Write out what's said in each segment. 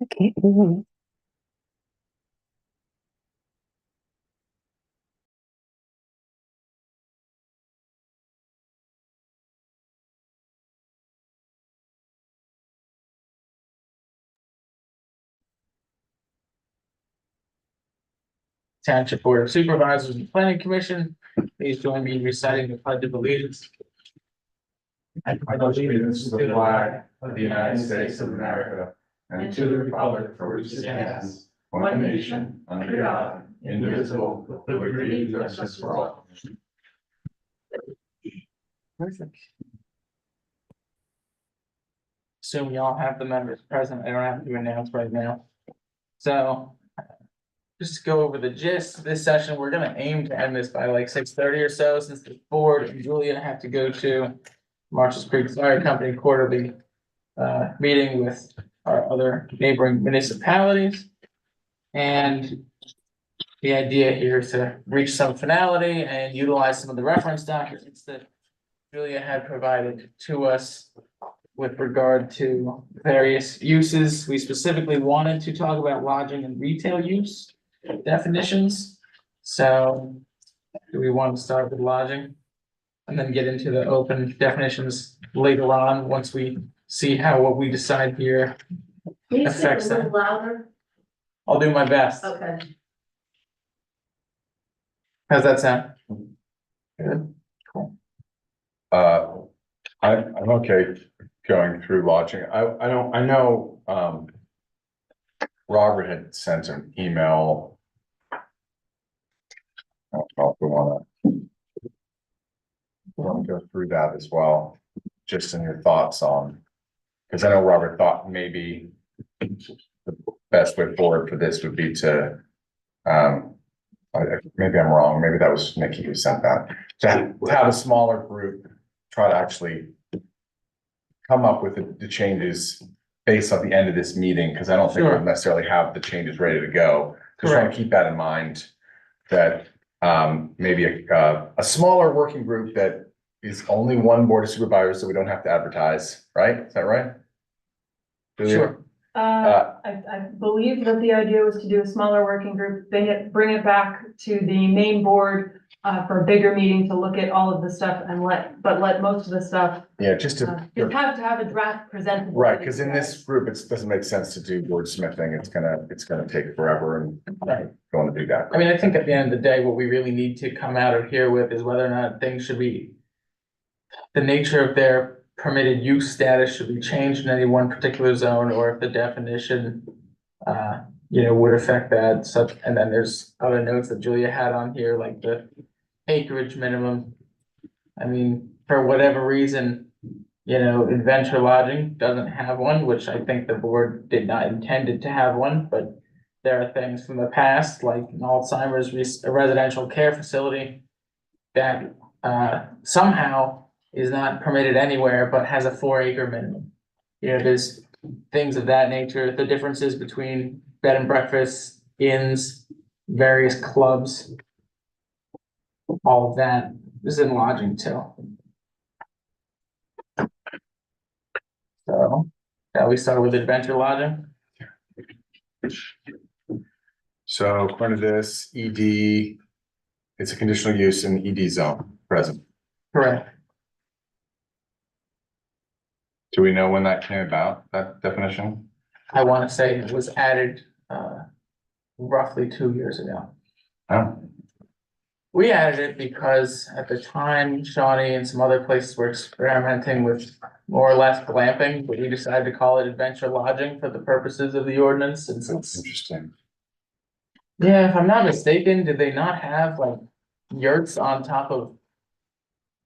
Okay. Mhm. Township Board of Supervisors and Planning Commission. Please join me in reciting the Pledge of Allegiance. I pledge allegiance to the flag of the United States of America and to the republic for which it stands, one nation, under God, indivisible, with liberty and justice for all. Perfect. Assume you all have the members present. I don't have to announce right now. So just to go over the gist of this session, we're gonna aim to end this by like 6:30 or so, since the board and Julia have to go to Marshall's Creek Fire Company quarterly meeting with our other neighboring municipalities. And the idea here is to reach some finality and utilize some of the reference documents that Julia had provided to us with regard to various uses. We specifically wanted to talk about lodging and retail use definitions. So do we want to start with lodging? And then get into the open definitions later on, once we see how what we decide here Can you speak a affects little that. louder? I'll do my best. Okay. How's that sound? Good. I'm okay going through lodging. I know, Robert had sent an email. I don't know if we wanna go through that as well, just in your thoughts on, because I know Robert thought maybe the best way forward for this would be to, maybe I'm wrong, maybe that was Nikki who sent that, to have a smaller group, try to actually come up with the changes based on the end of this meeting, because I don't think Sure. we'll necessarily have the changes ready to go. Just want Correct. to keep that in mind, that maybe a smaller working group that is only one board of supervisors, so we don't have to advertise, right? Is that right? Julia? Sure. I believe that the idea was to do a smaller working group, bring it back to the main board for a bigger meeting to look at all of the stuff and let most of the stuff. Yeah, just to. Just have a draft presented. Right, because in this group, it doesn't make sense to do wordsmithing. It's gonna take forever and Right. don't want to do that. I mean, I think at the end of the day, what we really need to come out of here with is whether or not things should be. The nature of their permitted use status should be changed in any one particular zone, or if the definition. Would affect that, such, and then there's other notes that Julia had on here, like the acreage minimum. I mean, for whatever reason, Adventure Lodging doesn't have one, which I think the board did not intend it to have one, but. There are things from the past, like an Alzheimer's residential care facility. That somehow is not permitted anywhere, but has a 4-acre minimum. There's things of that nature, the differences between bed and breakfast, inns, various clubs. All of that is in lodging too. So, shall we start with adventure lodging? So according to this, ED, it's a conditional use in the ED zone, present. Correct. Do we know when that came about, that definition? I want to say it was added roughly 2 years ago. Oh, We added it because at the time, Shawnee and some other places were experimenting with more or less glamping, but we decided to call it adventure lodging for the purposes of the ordinance, since that's it's. interesting. Yeah, if I'm not mistaken, did they not have like yurts on top of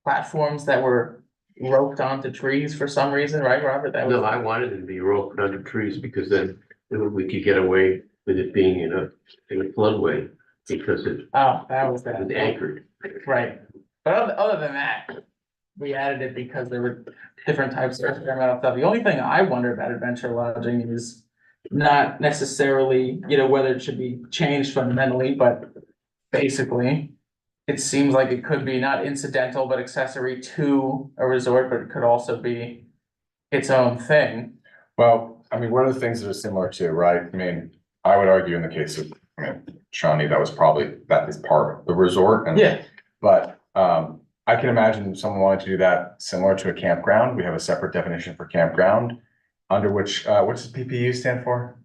platforms that were roped onto trees for some reason, right, Robert? That was. No, I wanted it to be roped under trees because then we could get away with it being in a floodway because it Oh, that was that. was anchored. Right, but other than that, we added it because there were different types of experimental stuff. The only thing I wonder about adventure lodging is not necessarily, whether it should be changed fundamentally, but basically, it seems like it could be not incidental, but accessory to a resort, but it could also be its own thing. Well, I mean, what are the things that are similar to, right? I mean, I would argue in the case of, I mean, Shawnee, that is part of the resort and. Yeah, But, I can imagine someone wanting to do that similar to a campground. We have a separate definition for campground. Under which, what does PPU stand for?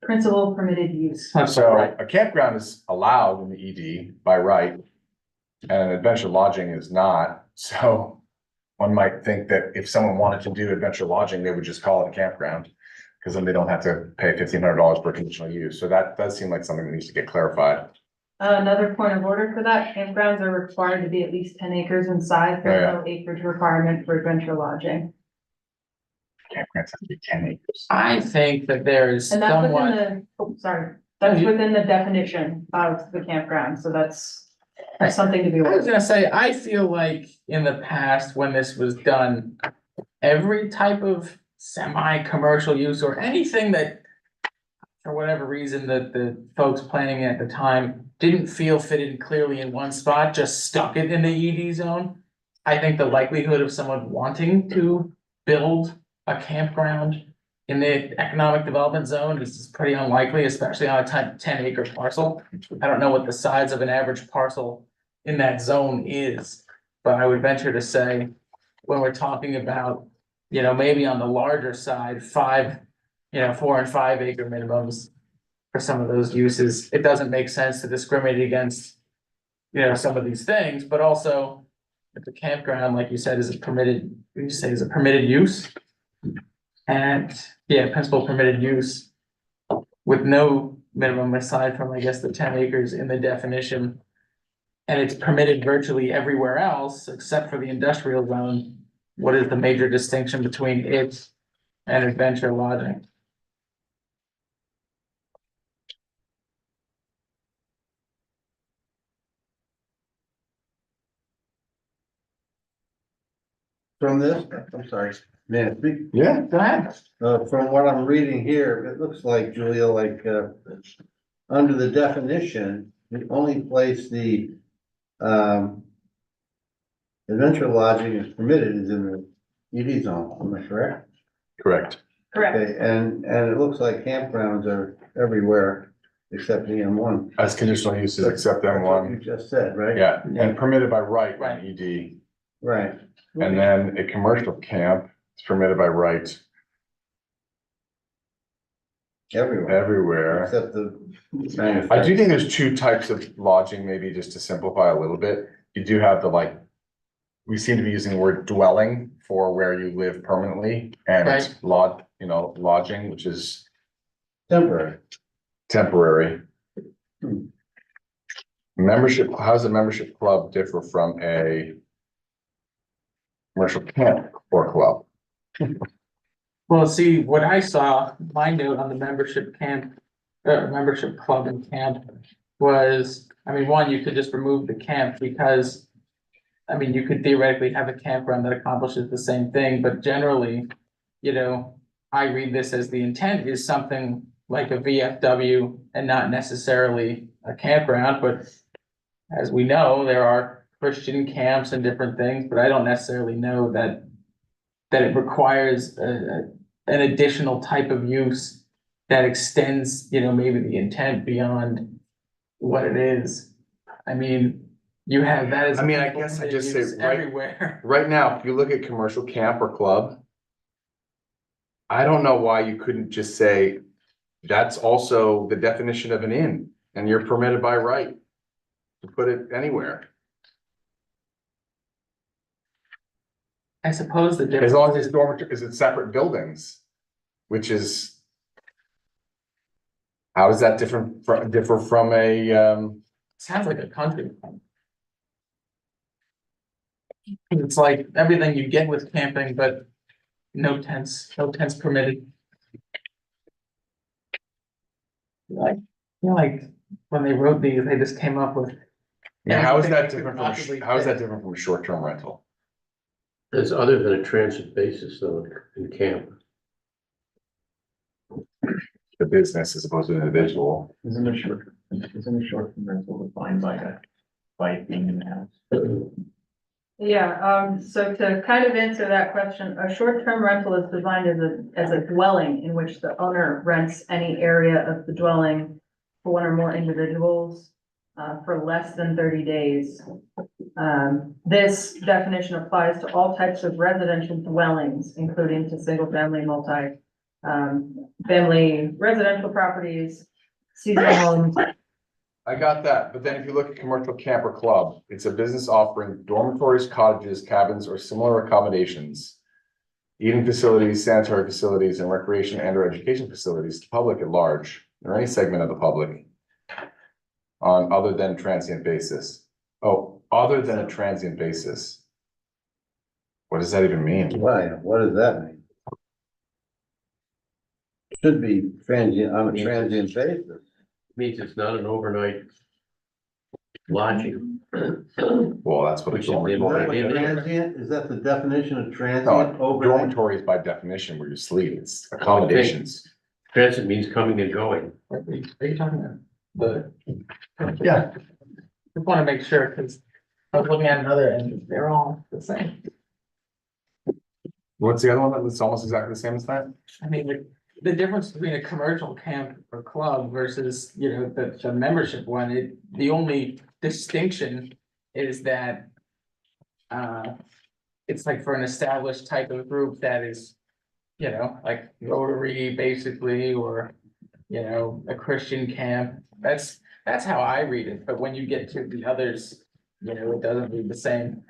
Principal permitted use. that's So right. a campground is allowed in the ED by right. And an adventure lodging is not, so one might think that if someone wanted to do adventure lodging, they would just call it a campground. Cause then they don't have to pay $1,500 per conditional use, so that does seem like something that needs to get clarified. Another point of order for that, campgrounds are required to be at least 10 acres in size. There's no acreage requirement for adventure lodging. Campgrounds have to be 10 acres. I think that there is And that's somewhat, within that's within the definition of the campground, so that's something to be I aware was of. gonna say, I feel like in the past, when this was done, every type of semi-commercial use or anything that, for whatever reason, that the folks planning at the time didn't feel fitted clearly in one spot, just stuck it in the ED zone. I think the likelihood of someone wanting to build a campground in the economic development zone is pretty unlikely, especially on a 10 acre parcel. I don't know what the size of an average parcel in that zone is, but I would venture to say, when we're talking about, maybe on the larger side, 4 and 5 acre minimums for some of those uses, it doesn't make sense to discriminate against, some of these things, but also if the campground, like you said, is a permitted, is a permitted use. And, principal permitted use with no minimum aside from, I guess, the 10 acres in the definition. And it's permitted virtually everywhere else except for the industrial zone. What is the major distinction between it and adventure lodging? From this, I'm sorry, man, Yeah. Go ahead. from what I'm reading here, it looks like, Julia, under the definition, the only place the, adventure lodging is permitted is in the ED zone, am I correct? Correct. Correct. Okay, and it looks like campgrounds are everywhere except the M1. As conditional uses except That's what you M1, just said, right? yeah, and permitted by right Right. in ED. Right. And then a commercial camp is permitted by right Everywhere, everywhere. except the. I do think there's two types of lodging, maybe just to simplify a little bit. You do have we seem to be using the word dwelling for where you live permanently and Right. lodging, which is Temporary. temporary. Hmm. Membership, how does a membership club differ from a commercial camp or club? Well, see, what I saw, my note on the membership membership club and camp was, one, you could just remove the camp because, you could theoretically have a campground that accomplishes the same thing, but generally, I read this as the intent is something like a VFW and not necessarily a campground, but as we know, there are Christian camps and different things, but I don't necessarily know that it requires an additional type of use that extends, maybe the intent beyond what it is. You have that as. I mean, I guess I just say use right- everywhere. Right now, if you look at commercial camp or club, I don't know why you couldn't just say that's also the definition of an inn and you're permitted by right to put it anywhere. I suppose the As difference long as it's is, dormitory, is it separate buildings? Which is. How is that differ from a, sounds like a country club. It's like everything you get with camping, but no tents permitted. Like when they wrote these, they just came up with. how is everything that you could different possibly how is that fit. different from a short-term rental? There's other than a transit basis though in camp. The business as opposed to an individual. Isn't a short rental defined by it being in the house? It So to kind of answer that question, a short-term rental is designed as a dwelling in which the owner rents any area of the dwelling for one or more individuals, for less than 30 days. This definition applies to all types of residential dwellings, including to single-family, family residential properties, seasonal homes. I got that, but then if you look at commercial camper club, it's a business offering dormitories, cottages, cabins, or similar accommodations. Eating facilities, sanitary facilities, and recreation and or education facilities to public at large, or any segment of the public. On other than transient basis. Oh, other than a transient basis. What does that even mean? Why, what does that mean? Should be transient, on a transient basis. Means it's not an overnight lodging. Well, that's what a Which is the Is dormitory. that what transient, is that the definition of transient No, overnight? dormitory is by definition where you sleep, it's accommodations. Transit means coming and going. Are you talking about the? Yeah. Just wanna make sure, cause I was looking at another and they're all the same. What's the other one that was almost exactly the same as that? I mean, the difference between a commercial camp or club versus, you know, the membership one, the only distinction is that. It's like for an established type of group that is, you know, like Rotary basically, or, you know, a Christian camp. That's how I read it, but when you get to the others, you know, it doesn't read the same.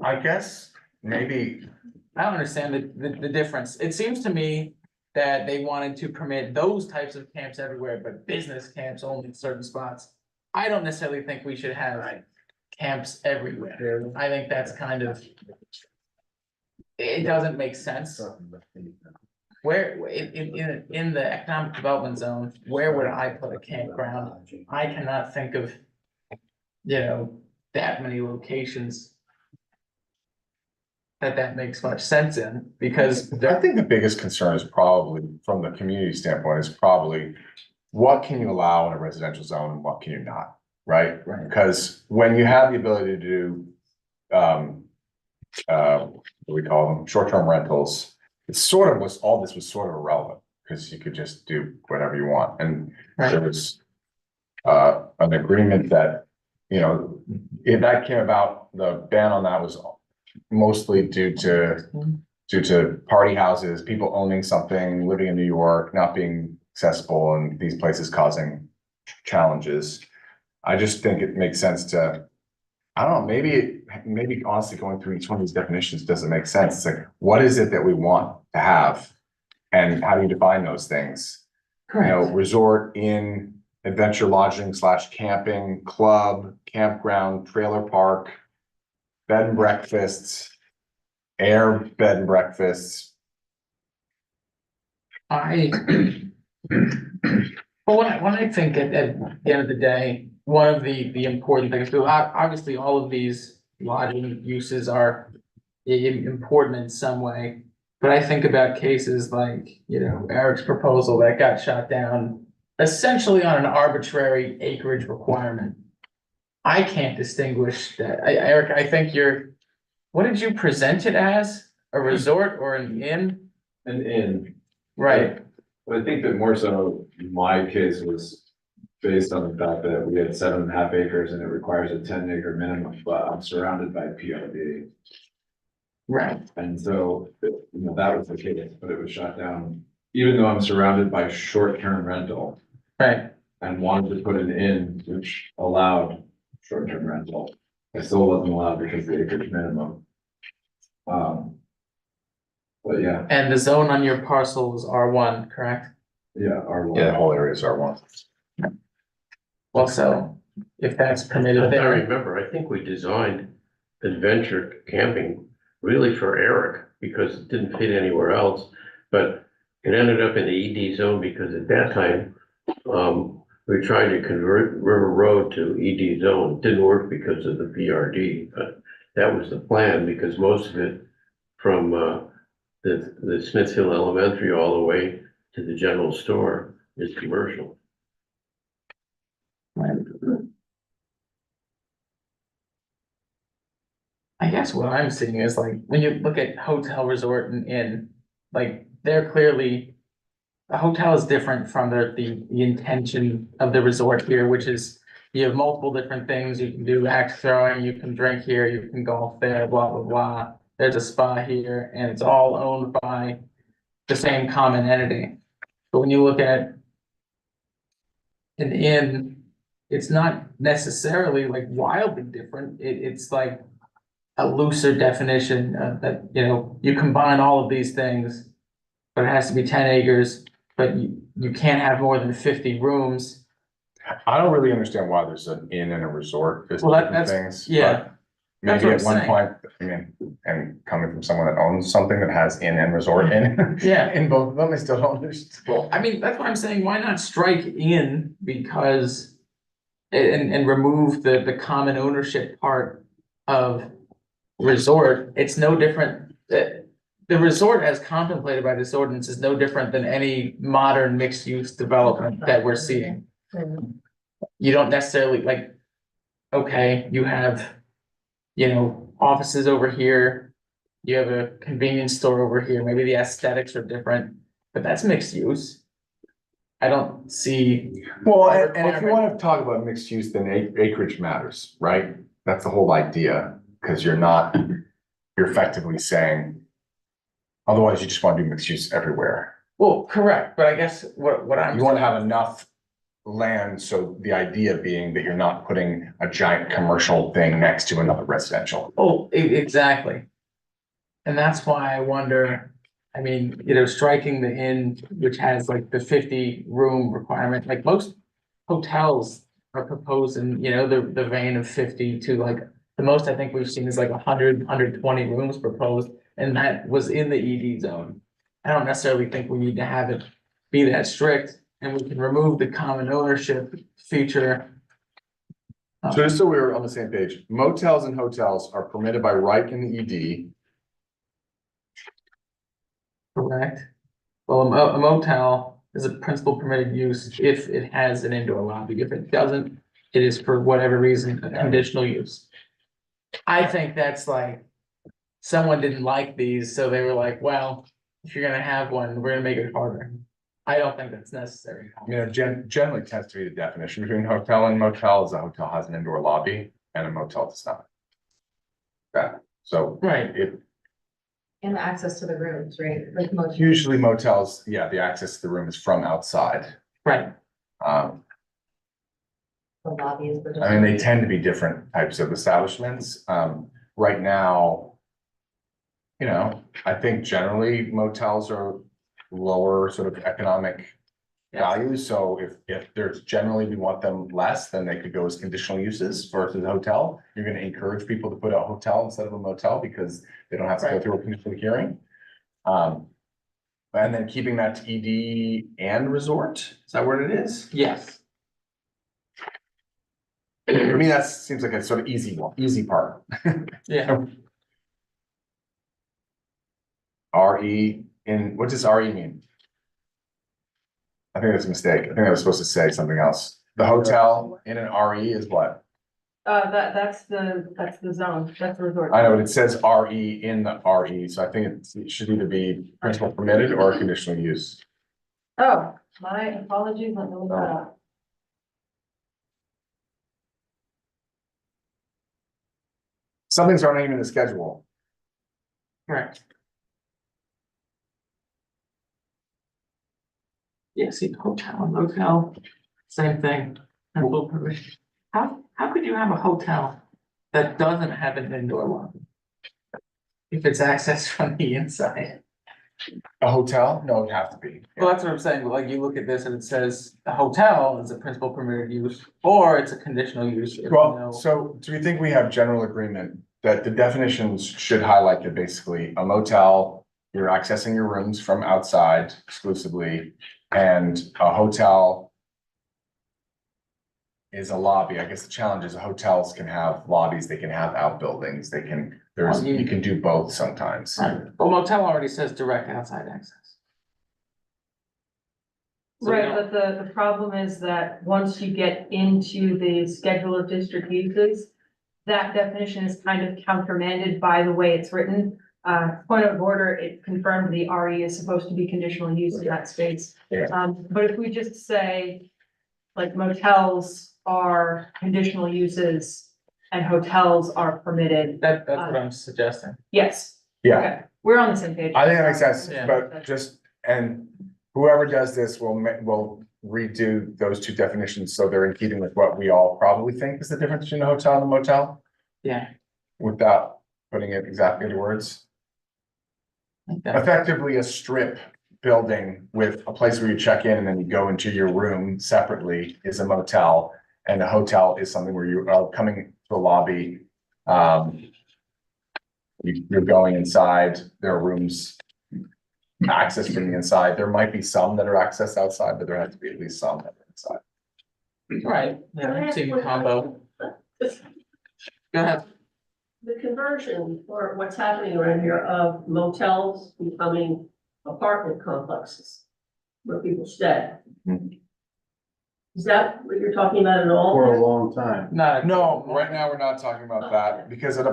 I guess, maybe, I don't understand the difference. It seems to me that they wanted to permit those types of camps everywhere, but business camps only in certain spots. I don't necessarily think we should have camps everywhere. I think that's kind of. It doesn't make sense. Where, in the economic development zone, where would I put a campground? I cannot think of, you know, that many locations that makes much sense in, because I think the biggest concern is probably, from the community standpoint, is probably. What can you allow in a residential zone and what can you not, right? Right. Because when you have the ability to do. What do we call them, short-term rentals, it sort of was, all this was sort of irrelevant, because you could just do whatever you want, and there was. An agreement that, you know, if that came about, the ban on that was mostly due to party houses, people owning something, living in New York, not being accessible, and these places causing challenges. I just think it makes sense to, I don't know, maybe honestly going through each one of these definitions doesn't make sense. It's like, what is it that we want to have? And how do you define those things? You know, resort, inn, adventure lodging / camping, club, campground, trailer park, bed and breakfasts, air bed and breakfasts. Well, when I think at the end of the day, one of the important things, obviously, all of these lodging uses are important in some way. But I think about cases like, you know, Eric's proposal that got shot down essentially on an arbitrary acreage requirement. I can't distinguish that. Eric, I think what did you present it as? A resort or an inn? An inn. Right, But I think that more so my case was based on the fact that we had 7.5 acres and it requires a 10-acre minimum, but I'm surrounded by PRD. right. And so, you know, that was the case, but it was shot down, even though I'm surrounded by short-term rental Right. and wanted to put an inn which allowed short-term rental. I still wasn't allowed because of the acreage minimum. But yeah, And the zone on your parcel is R1, correct? yeah, our. Yeah, the whole areas are one. Well, so if that's permitted I there, remember, I think we designed adventure camping really for Eric, because it didn't fit anywhere else. But it ended up in the ED zone, because at that time, we tried to convert River Road to ED zone. It didn't work because of the PRD, but that was the plan, because most of it from the Smithfield Elementary all the way to the general store is commercial. I guess what I'm seeing is like, when you look at hotel, resort and inn, like, they're clearly. A hotel is different from the intention of the resort here, which is you have multiple different things. You can do axe throwing, you can drink here, you can golf there, blah, blah, blah. There's a spa here and it's all owned by the same common entity. But when you look at an inn, it's not necessarily like wildly different. It's like a looser definition that, you combine all of these things, but it has to be 10 acres, but you can't have more than 50 rooms. I don't really understand why there's an inn and a resort, there's Well, different that's- things. yeah, but that's Maybe what at I'm one saying. point, I mean, and coming from someone that owns something that has inn and resort in. Yeah. In both of them, I still don't understand. Well, I mean, that's why I'm saying, why not strike in, because and remove the common ownership part of resort. It's no different. The resort as contemplated by this ordinance is no different than any modern mixed-use development that we're seeing. You don't necessarily like, okay, you have, offices over here. You have a convenience store over here, maybe the aesthetics are different, but that's mixed use. I don't see, Well, and if you wanna talk about mixed use, then acreage matters, right? That's the whole idea, cause you're effectively saying. Otherwise, you just wanna do mixed use everywhere. well, correct, but I guess what I'm. You wanna have enough land, so the idea being that you're not putting a giant commercial thing next to another residential. Oh, exactly. And that's why I wonder, I mean, striking the inn, which has like the 50 room requirement, like most hotels are proposed in, the vein of 50 to like, the most I think we've seen is like 120 rooms proposed, and that was in the ED zone. I don't necessarily think we need to have it be that strict, and we can remove the common ownership feature. So just so we're on the same page, motels and hotels are permitted by right in the ED. Correct. Well, a motel is a principal permitted use if it has an indoor lobby. If it doesn't, it is for whatever reason, a conditional use. I think that's like, someone didn't like these, so they were like, well, if you're gonna have one, we're gonna make it harder. I don't think that's necessary. Generally tends to be the definition between hotel and motel is a hotel has an indoor lobby and a motel does not. Yeah, so Right, And access to the rooms, right? Like most. usually motels, yeah, the access to the room is from outside. right. Um, The lobby is the. I mean, they tend to be different types of establishments. Right now. I think generally motels are lower sort of economic values. So if there's generally we want them less, then they could go as conditional uses versus a hotel. You're gonna encourage people to put a hotel instead of a motel because they don't have to go Right. through a conditional hearing. And then keeping that to ED and resort, is that what it is? Yes. For me, that seems like a sort of easy part. Yeah. RE what does RE mean? I think that's a mistake. I think I was supposed to say something else. The hotel in an RE is what? That's the zone, that's the resort. I know, but it says RE in the RE, so I think it should either be principal permitted or conditional use. Oh, my apologies, let me look that up. Some things aren't even in the schedule. Right. Yeah, see, hotel, motel, same thing. Principal permission. How could you have a hotel that doesn't have an indoor lobby? If it's accessed from the inside? A hotel? No, it'd have to be. Well, that's what I'm saying, like, you look at this and it says, a hotel is a principal permitted use, or it's a conditional use. if you Well, know- so do we think we have general agreement that the definitions should highlight that basically a motel, you're accessing your rooms from outside exclusively, and a hotel is a lobby. I guess the challenge is hotels can have lobbies, they can have outbuildings, you can do both sometimes. Right. Well, motel already says direct outside access. So Right, you but the problem is that once you get into the schedule of district uses, that definition is kind of countermanded by the way it's written. Point of order, it confirmed the RE is supposed to be conditional use in that space. Yeah. But if we just say, like motels are conditional uses and hotels are permitted, That's what I'm suggesting. yes. Yeah, Okay, we're on the same page. I think that makes sense, Yeah. but and whoever does this will redo those two definitions, so they're in keeping with what we all probably think is the difference between a hotel and a motel, Yeah. without putting it exactly into words. Okay. Effectively, a strip building with a place where you check in and then you go into your room separately is a motel. And a hotel is something where you are coming to a lobby. You're going inside, there are rooms accessed from the inside. There might be some that are accessed outside, but there has to be at least some that are inside. Right, yeah, I'm seeing combo. Go ahead. The conversion or what's happening around here of motels becoming apartment complexes where people stay. Mhm. Is that what you're talking about at all? For a long time. No, right now, we're not talking about that, because an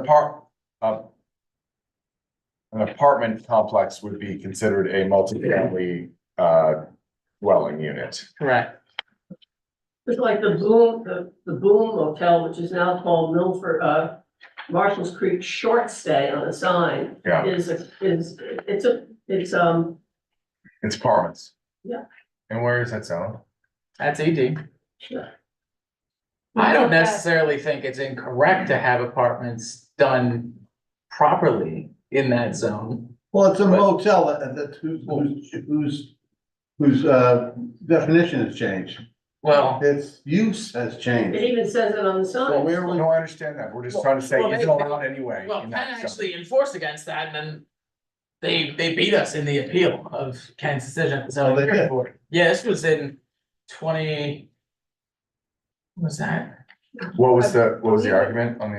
apartment complex would be considered a multifamily, dwelling unit. Correct. It's like the Boom Motel, which is now called Marshall's Creek Short Stay on the sign. Yeah. It's It's apartments. Yeah. And where is that zone? That's ED. Yeah. I don't necessarily think it's incorrect to have apartments done properly in that zone. Well, it's a But- motel whose definition has changed. Well, Its use has It changed. even says it on the sign. Well, where No, I understand that. We're just trying to say, Well, is it they- allowed anyway? well, in Ken that zone? actually enforced against that, and then they beat us in the appeal of Ken's decision at the zoning Oh, they hearing did? board. Yeah, this was in 20. What was that? What was the argument on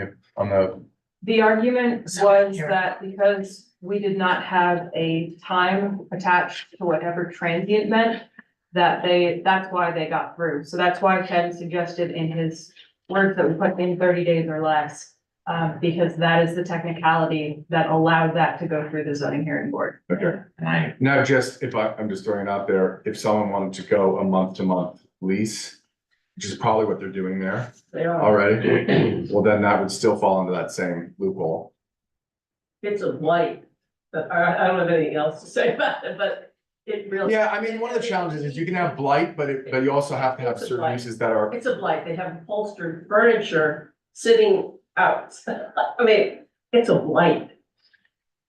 the, The argument So, was here. that because we did not have a time attached to whatever transient meant, that's why they got through. So that's why Ken suggested in his words that we put in 30 days or less. Because that is the technicality that allowed that to go through the zoning hearing board. okay. And Now, just I'm just throwing it out there, if someone wanted to go a month to month lease, which is probably what they're doing there They are. already, well, then that would still fall into that same loophole. It's a blight, but I don't have anything else to say about it, but it really. Yeah, I mean, one of the challenges is you can have blight, but you also have to have It's a certain blight. uses that are, It's a blight. They have upholstered furniture sitting out. I mean, it's a blight.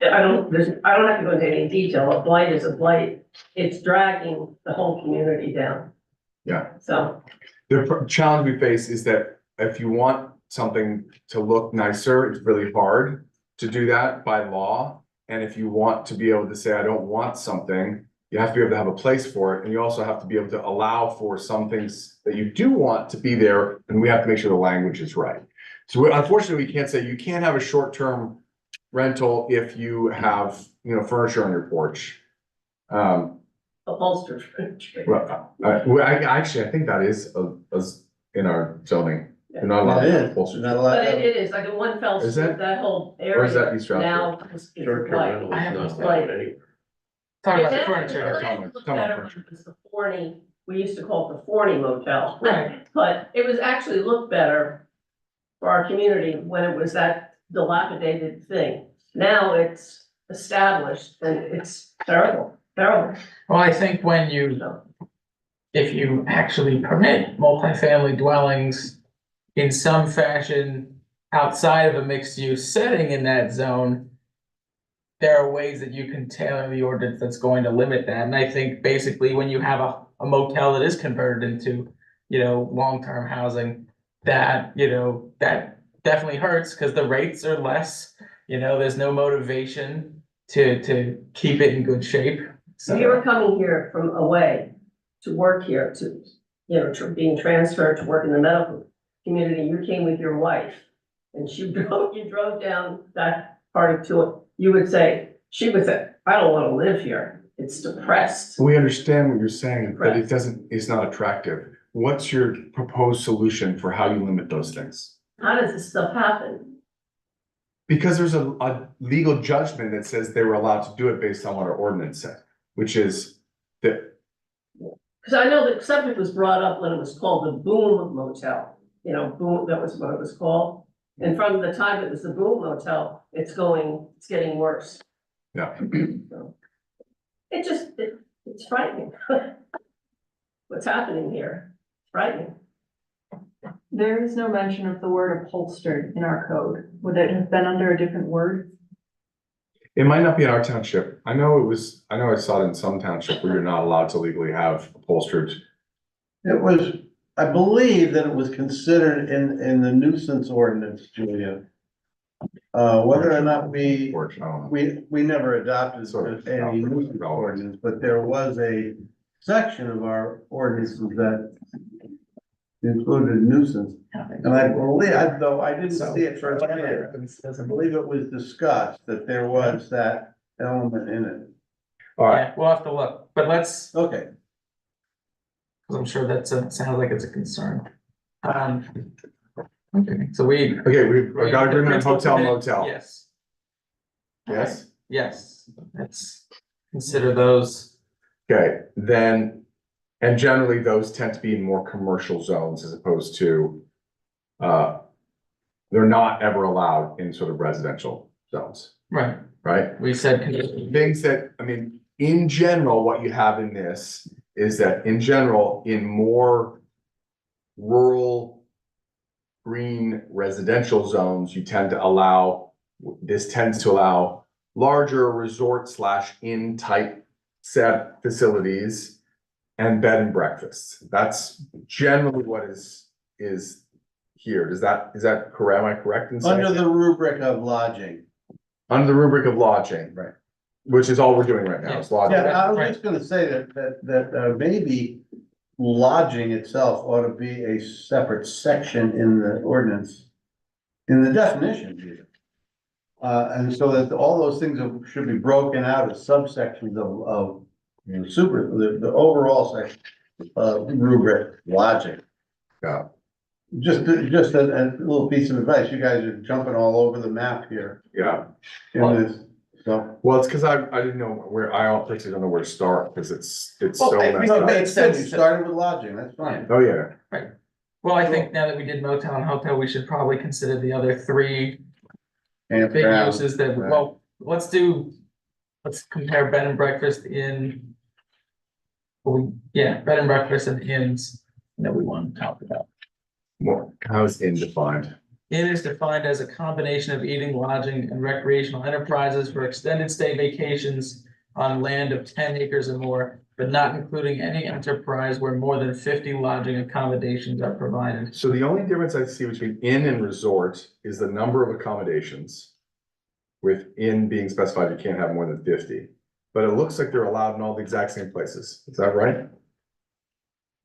I don't have to go into any detail. A blight is a blight. It's dragging the whole community down. Yeah. So, the challenge we face is that if you want something to look nicer, it's really hard to do that by law. And if you want to be able to say, I don't want something, you have to be able to have a place for it. And you also have to be able to allow for some things that you do want to be there. And we have to make sure the language is right. So unfortunately, we can't say you can't have a short-term rental if you have, furniture on your porch. upholstered furniture. Well, I think that is in our zoning. You're not allowed It to have is, upholstered. not allowed. But it is like in one fell Is swoop, it? that whole Or is that area East Stroudsburg? now is Short-term blight. rental I is haven't not seen allowed anyway. talking about the It furniture. actually Talking looked about better furniture. when it was the Forney, we used to call it the Forney Motel. Right. But it was actually looked better for our community when it was that dilapidated thing. Now it's established and it's terrible, terrible. Well, I think if you actually permit multifamily dwellings in some fashion outside of a mixed use setting in that zone, there are ways that you can tailor the ordinance that's going to limit that. And I think basically when you have a motel that is converted into, long-term housing, that definitely hurts because the rates are less, there's no motivation to keep it in good shape. If you were So, coming here from away to work here, being transferred to work in the medical community, you came with your wife. And you drove down that part of Tulip, she would say, I don't wanna live here, it's depressed. We understand what you're saying, but it's not attractive. What's your proposed solution for how you limit those things? how does this stuff happen? Because there's a legal judgment that says they were allowed to do it based on what our ordinance said, which is that, Because I know the subject was brought up when it was called the Boom Motel, you know, Boom, that was what it was called. And from the time it was the Boom Motel, it's getting worse. yeah. So, it's frightening. What's happening here, it's frightening. There is no mention of the word upholstered in our code. Would it have been under a different word? It might not be in our township. I know I saw it in some township where you're not allowed to legally have upholstered. It was, I believe that it was considered in the nuisance ordinance, Julia. Whether or not Porch, I don't know. we never adopted Sort of, any no, nuisance no. ordinance, but there was a section of our ordinances that included nuisance. And I believe, though I didn't see it firsthand, I believe it was discussed that there was that element in it. All right, Yeah, we'll have to look, but let's, Okay, because I'm sure sounds like it's a concern. Okay, so we. okay, we've got agreement on hotel Permitted- motel. Yes, Yes, yes, let's consider those. okay, then, and generally those tend to be in more commercial zones as opposed to, they're not ever allowed in sort of residential zones, Right, right? we said conditional. Things that, I mean, in general, what you have in this is that in general, in more rural green residential zones, you tend to allow, this tends to allow larger resort slash inn type set facilities and bed and breakfasts. That's generally what is here. Is that correct? Am I correct in saying? under the rubric of lodging. Under the rubric of lodging. Right. Which is all we're doing right now, is lodging. Yeah, I was Right. just gonna say that maybe lodging itself ought to be a separate section in the ordinance, in the definition even. And so that all those things should be broken out as subsections of you know, the overall section, rubric, lodging. Yeah. Just a little piece of advice, you guys are jumping all over the map here Yeah. in this, so. Well, it's because I didn't know where, I actually don't know where to start, because it's so Well, messed it up. makes sense, you started with lodging, that's fine. Oh, yeah. Well, I think now that we did motel and hotel, we should probably consider the other three big Campground, uses that, right. well, let's compare bed and breakfast in. Bed and breakfast and inns that we want to talk about. Well, how is inn defined? Inn is defined as a combination of eating, lodging, and recreational enterprises for extended stay vacations on land of 10 acres or more, but not including any enterprise where more than 50 lodging accommodations are provided. So the only difference I see between inn and resort is the number of accommodations. With inn being specified, you can't have more than 50, but it looks like they're allowed in all the exact same places. Is that right?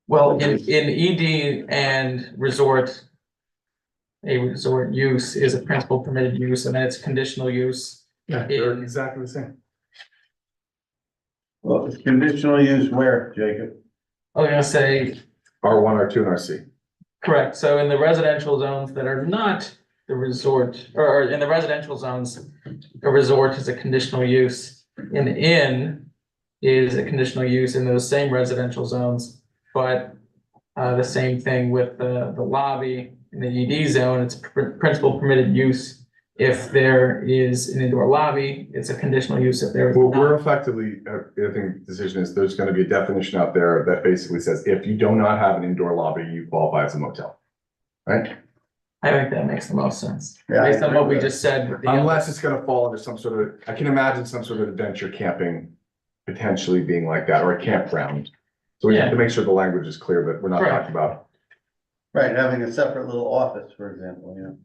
Well, in ED and resort, a resort use is a principal permitted use, and then it's conditional use. Yeah, they're In- exactly the same. Well, it's conditional use where, Jacob? I was gonna say, R1, R2, and RC. correct, so in the residential zones that are not the resort, or in the residential zones, a resort is a conditional use. An inn is a conditional use in those same residential zones, but the same thing with the lobby in the ED zone, it's principal permitted use. If there is an indoor lobby, it's a conditional use if there is Well, not. we're effectively, I think the decision is there's gonna be a definition out there that basically says if you do not have an indoor lobby, you qualify as a motel. Right? I think that makes the most sense, Yeah, I based on agree what we with that. just said. with the Unless it's gonna fall under some sort of, I can imagine some sort of adventure camping potentially being like that, or a campground. So we have to make sure the language is clear that we're not Correct. talking about. Right, having a separate little office, for example, you know.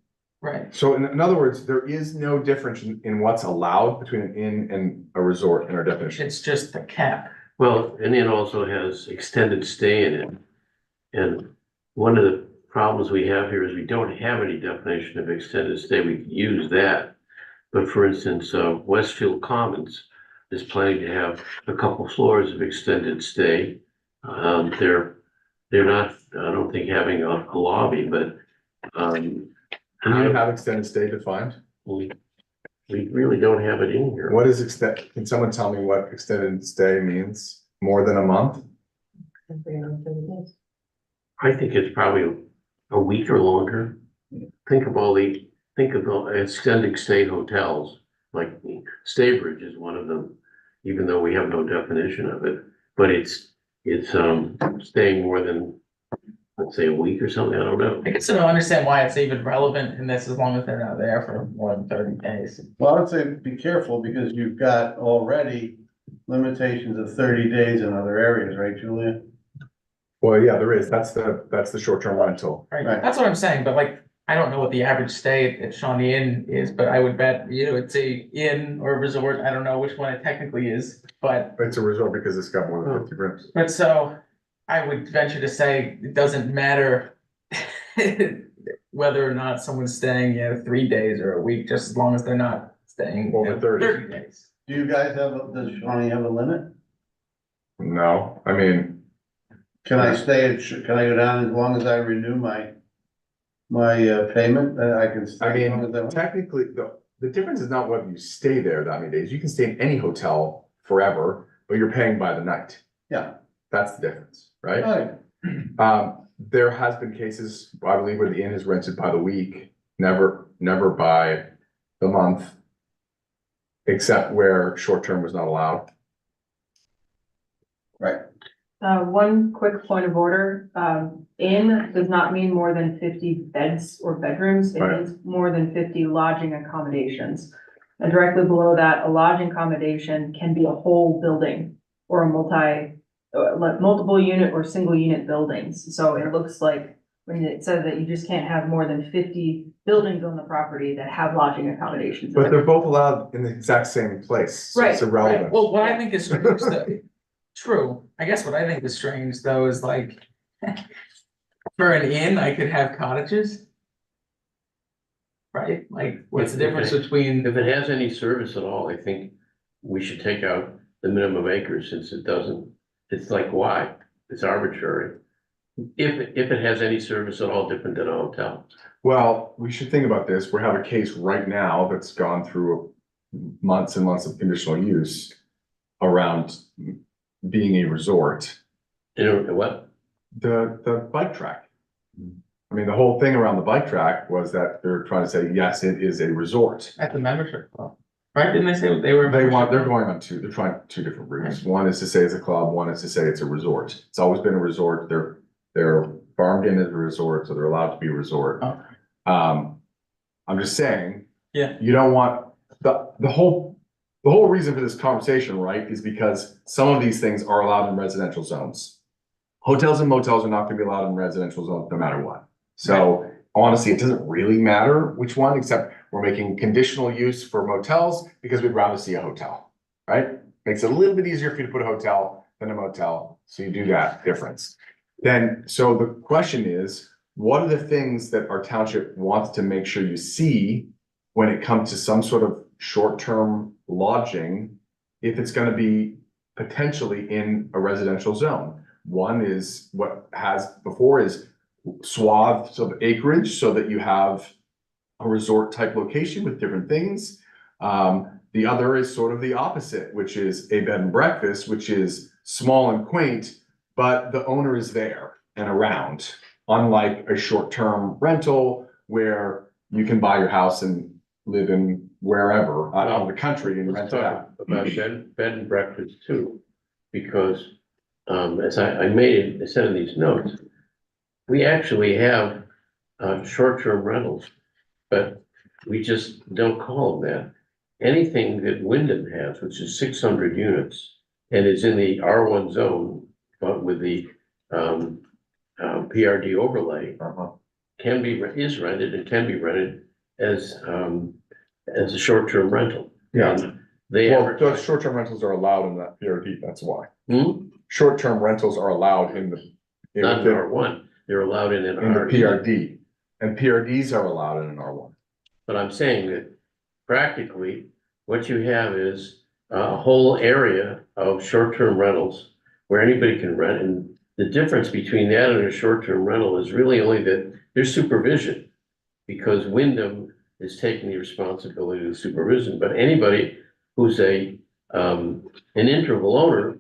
Right, So in other words, there is no difference in what's allowed between an inn and a resort in our definition. it's just the cap. Well, and it also has extended stay in it. And one of the problems we have here is we don't have any definition of extended stay. We could use that. But for instance, Westfield Commons is planning to have a couple floors of extended stay. They're not, I don't think, having a lobby, but Do you have extended stay defined? we, we really don't have it in here. What is can someone tell me what extended stay means? More than a month? I think it's probably a week or longer. Think of the extended stay hotels, like Staybridge is one of them, even though we have no definition of it. But it's staying more than, let's say, a week or something, I don't know. I can still understand why it's even relevant in this as long as they're not there for more than 30 days. Well, I would say be careful because you've got already limitations of 30 days in other areas, right, Julia? Well, yeah, there is. That's the short-term rental. Right, Right. that's what I'm saying, but like, I don't know what the average stay at Shawnee Inn is, but I would bet, it's a inn or a resort, I don't know which one it technically is, but It's a resort because it's got more than 50 rooms. so I would venture to say it doesn't matter whether or not someone's staying, 3 days or a week, just as long as they're not staying Over 30. days. Do you guys does Shawnee have a limit? No, I mean, Can I can I go down as long as I renew my payment, I can stay? I as long as I mean, want? technically, the difference is not whether you stay there that many days. You can stay in any hotel forever, but you're paying by the night. Yeah. That's the difference, right? Right. There has been cases, I believe, where the inn is rented by the week, never by the month. Except where short-term was not allowed. Right. One quick point of order, inn does not mean more than 50 beds or bedrooms. It Right. means more than 50 lodging accommodations. And directly below that, a lodging accommodation can be a whole building or a multiple unit or single unit buildings. So it looks like when it says that you just can't have more than 50 buildings on the property that have lodging accommodations. But they're both allowed in the exact same place, so it's Right, irrelevant. Well, what I think is strange though, true, I guess what I think is strange though is like, for an inn, I could have cottages. Right, like, what's the difference between, If it has any service at all, I think we should take out the minimum acres since it doesn't. It's like, why? It's arbitrary. If it has any service at all different than a hotel. Well, we should think about this. We have a case right now that's gone through months and months of conditional use around being a resort, You know what? the bike track. I mean, the whole thing around the bike track was that they're trying to say, yes, it is a resort. at the membership club, right, didn't they say they were? a They're membership going on they're trying two different routes. One is to say it's a club, one is to say it's a resort. It's always been a resort. They're farmed in as a resort, so they're allowed to be a resort. Okay. I'm just saying. Yeah. You don't want, the whole reason for this conversation, right, is because some of these things are allowed in residential zones. Hotels and motels are not gonna be allowed in residential zones no matter what. So honestly, it doesn't really matter which one, except we're making conditional use for motels because we'd rather see a hotel, right? Makes it a little bit easier for you to put a hotel than a motel, so you do that difference. Then, so the question is, what are the things that our township wants to make sure you see when it comes to some sort of short-term lodging, if it's gonna be potentially in a residential zone? One is what has before is swaths of acreage so that you have a resort type location with different things. The other is sort of the opposite, which is a bed and breakfast, which is small and quaint, but the owner is there and around, unlike a short-term rental where you can buy your house and live in wherever out of the country and rent Let's it talk out. about bed and breakfast too, because as I said in these notes, we actually have short-term rentals, but we just don't call them that. Anything that Wyndham has, which is 600 units and is in the R1 zone, but with the PRD overlay, is rented and can be rented as a short-term rental. Yeah. And they Well, those short-term rentals are allowed in that PRD, that's why. Short-term rentals are allowed in the. Not in R1, they're allowed in an In the RD. PRD, and PRDs are allowed in an R1. But I'm saying that practically, what you have is a whole area of short-term rentals where anybody can rent, and the difference between that and a short-term rental is really only that there's supervision. because Wyndham is taking the responsibility of supervision, but anybody who's an interval owner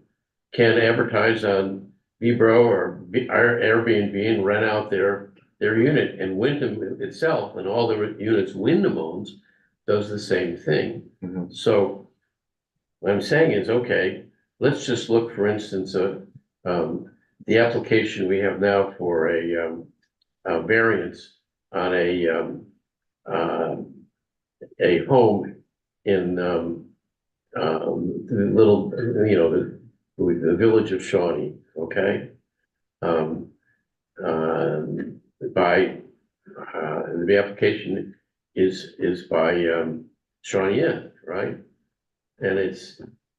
can advertise on Vibro or Airbnb and rent out their unit, and Wyndham itself and all the units Wyndham owns does the same thing. Mhm. So what I'm saying is, okay, let's just look, for instance, the application we have now for a variance on a home in the little, the village of Shawnee, okay? The application is by Shawnee Inn, right? And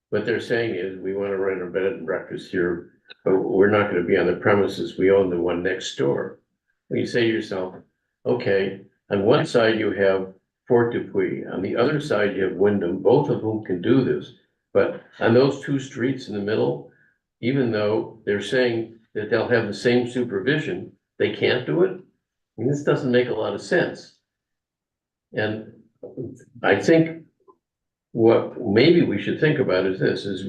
what they're saying is, we want to rent a bed and breakfast here, but we're not gonna be on the premises, we own the one next door. When you say to yourself, okay, on one side you have Fort Dupuy, on the other side you have Wyndham, both of whom can do this. But on those two streets in the middle, even though they're saying that they'll have the same supervision, they can't do it? I mean, this doesn't make a lot of sense. And I think what maybe we should think about is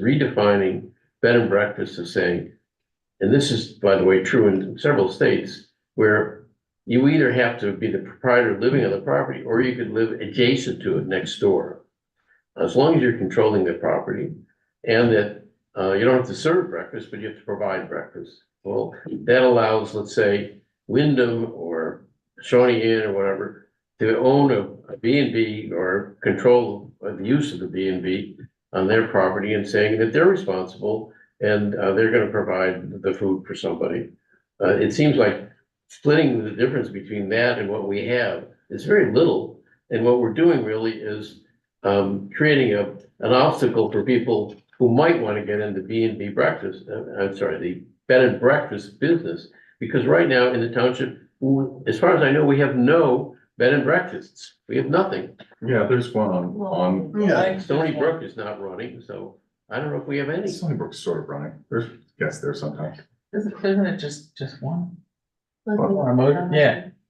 redefining bed and breakfast as saying, and this is, by the way, true in several states, where you either have to be the proprietor living on the property, or you could live adjacent to it next door. As long as you're controlling the property, and that you don't have to serve breakfast, but you have to provide breakfast. Well, that allows, let's say, Wyndham or Shawnee Inn or whatever, to own a B&B or control the use of the B&B on their property, and saying that they're responsible and they're gonna provide the food for somebody. It seems like splitting the difference between that and what we have is very little. And what we're doing really is creating an obstacle for people who might want to get into B&B breakfast, the bed and breakfast business. Because right now in the township, as far as I know, we have no bed and breakfasts. We have nothing. Yeah, there's one on, Yeah, Stony Brook is not running, so I don't know if we have any. Stony Brook's sort of running. There's, yes, there sometimes. Isn't it just one? Leslie- Or a motor?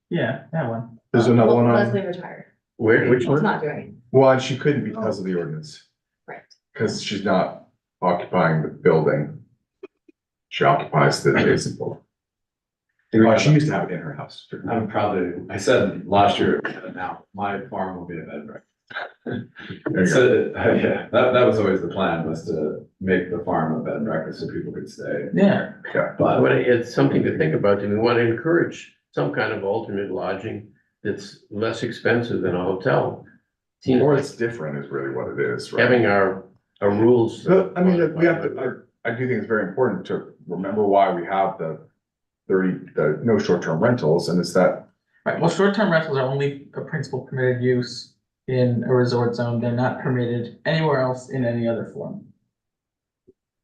Yeah, that one. There's another one Leslie on, retired. Which She's one? not doing well, and she couldn't because of the ordinance, it, right. because she's not occupying the building. She occupies the adjacent building. She used to have it in her house. I'm probably, I said last year, now, my farm will be a bed and breakfast. There you go. So, yeah, that was always the plan, was to make the farm a bed and breakfast so people could stay. Yeah. But But it's something to think about. Do we want to encourage some kind of alternate lodging that's less expensive than a hotel? Seems Or like it's different is really what it is, right? having our rules. But, I mean, we have to, I do think it's very important to remember why we have the no short-term rentals, and it's that, Right, well, short-term rentals are only a principal permitted use in a resort zone. They're not permitted anywhere else in any other form.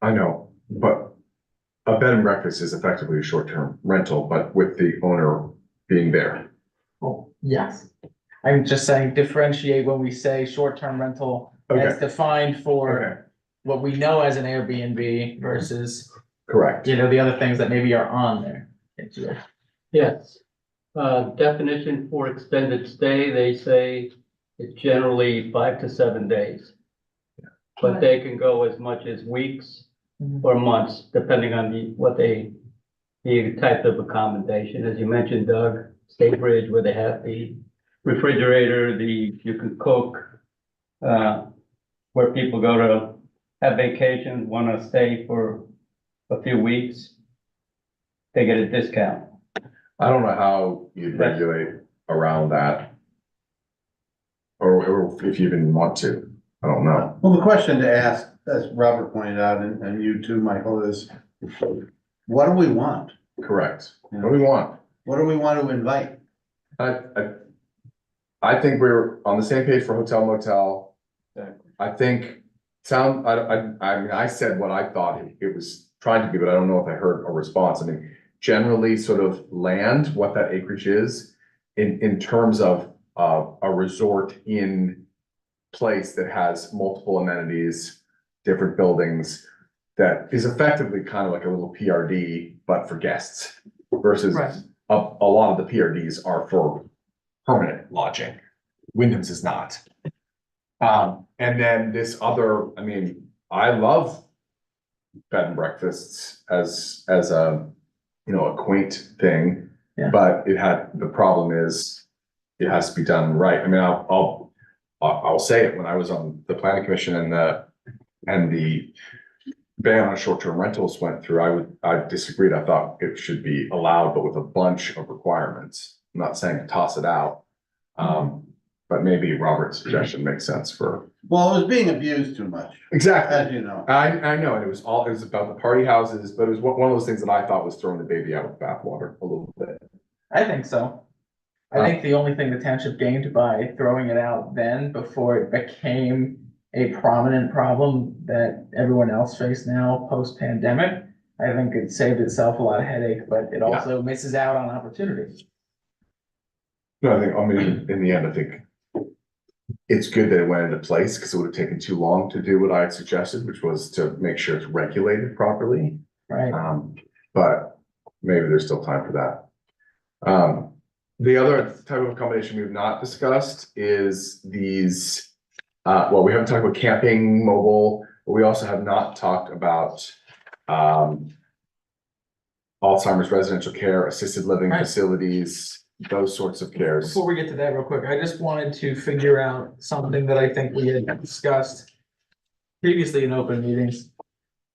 I know, but a bed and breakfast is effectively a short-term rental, but with the owner being there. Well, yes. I'm just saying differentiate when we say short-term rental as Okay, defined for okay, what we know as an Airbnb versus, correct. the other things that maybe are on there. Yes, definition for extended stay, they say it's generally 5 to 7 days. But they can go as much as weeks or months, depending on the type of accommodation. As you mentioned, Doug, State Bridge, where they have the refrigerator, you can cook, where people go to have vacations, wanna stay for a few weeks, they get a discount. I don't know how you'd regulate around that. Or if you even want to, I don't know. well, the question to ask, as Robert pointed out, and you too, Michael, is what do we want? Correct. What do we want? What do we want to invite? I think we're on the same page for hotel motel. I think I mean, I said what I thought it was trying to be, but I don't know if I heard a response. I mean, generally sort of land, what that acreage is in terms of a resort in place that has multiple amenities, different buildings, that is effectively kind of like a little PRD, but for guests versus Right. a lot of the PRDs are for permanent lodging. Wyndham's is not. And then this other, I mean, I love bed and breakfasts as a, you know, a quaint thing. Yeah. But the problem is, it has to be done right. I mean, I'll say it, when I was on the planning commission and the ban on short-term rentals went through, I disagreed. I thought it should be allowed, but with a bunch of requirements. I'm not saying toss it out. But maybe Robert's suggestion makes sense for. Well, it was being abused too much, Exactly. as you know. I know, and it was about the party houses, but it was one of those things that I thought was throwing the baby out with the bathwater a little bit. I think so. I think the only thing the township gained by throwing it out then, before it became a prominent problem that everyone else faced now post-pandemic, I think it saved itself a lot of headache, but it also misses out on opportunities. No, I mean, in the end, I think it's good that it went into place, because it would have taken too long to do what I had suggested, which was to make sure it's regulated properly. Right. But maybe there's still time for that. The other type of accommodation we've not discussed is these, well, we haven't talked about camping, mobile, but we also have not talked about Alzheimer's residential care, assisted living Right. facilities, those sorts of cares. Before we get to that real quick, I just wanted to figure out something that I think we had discussed previously in open meetings.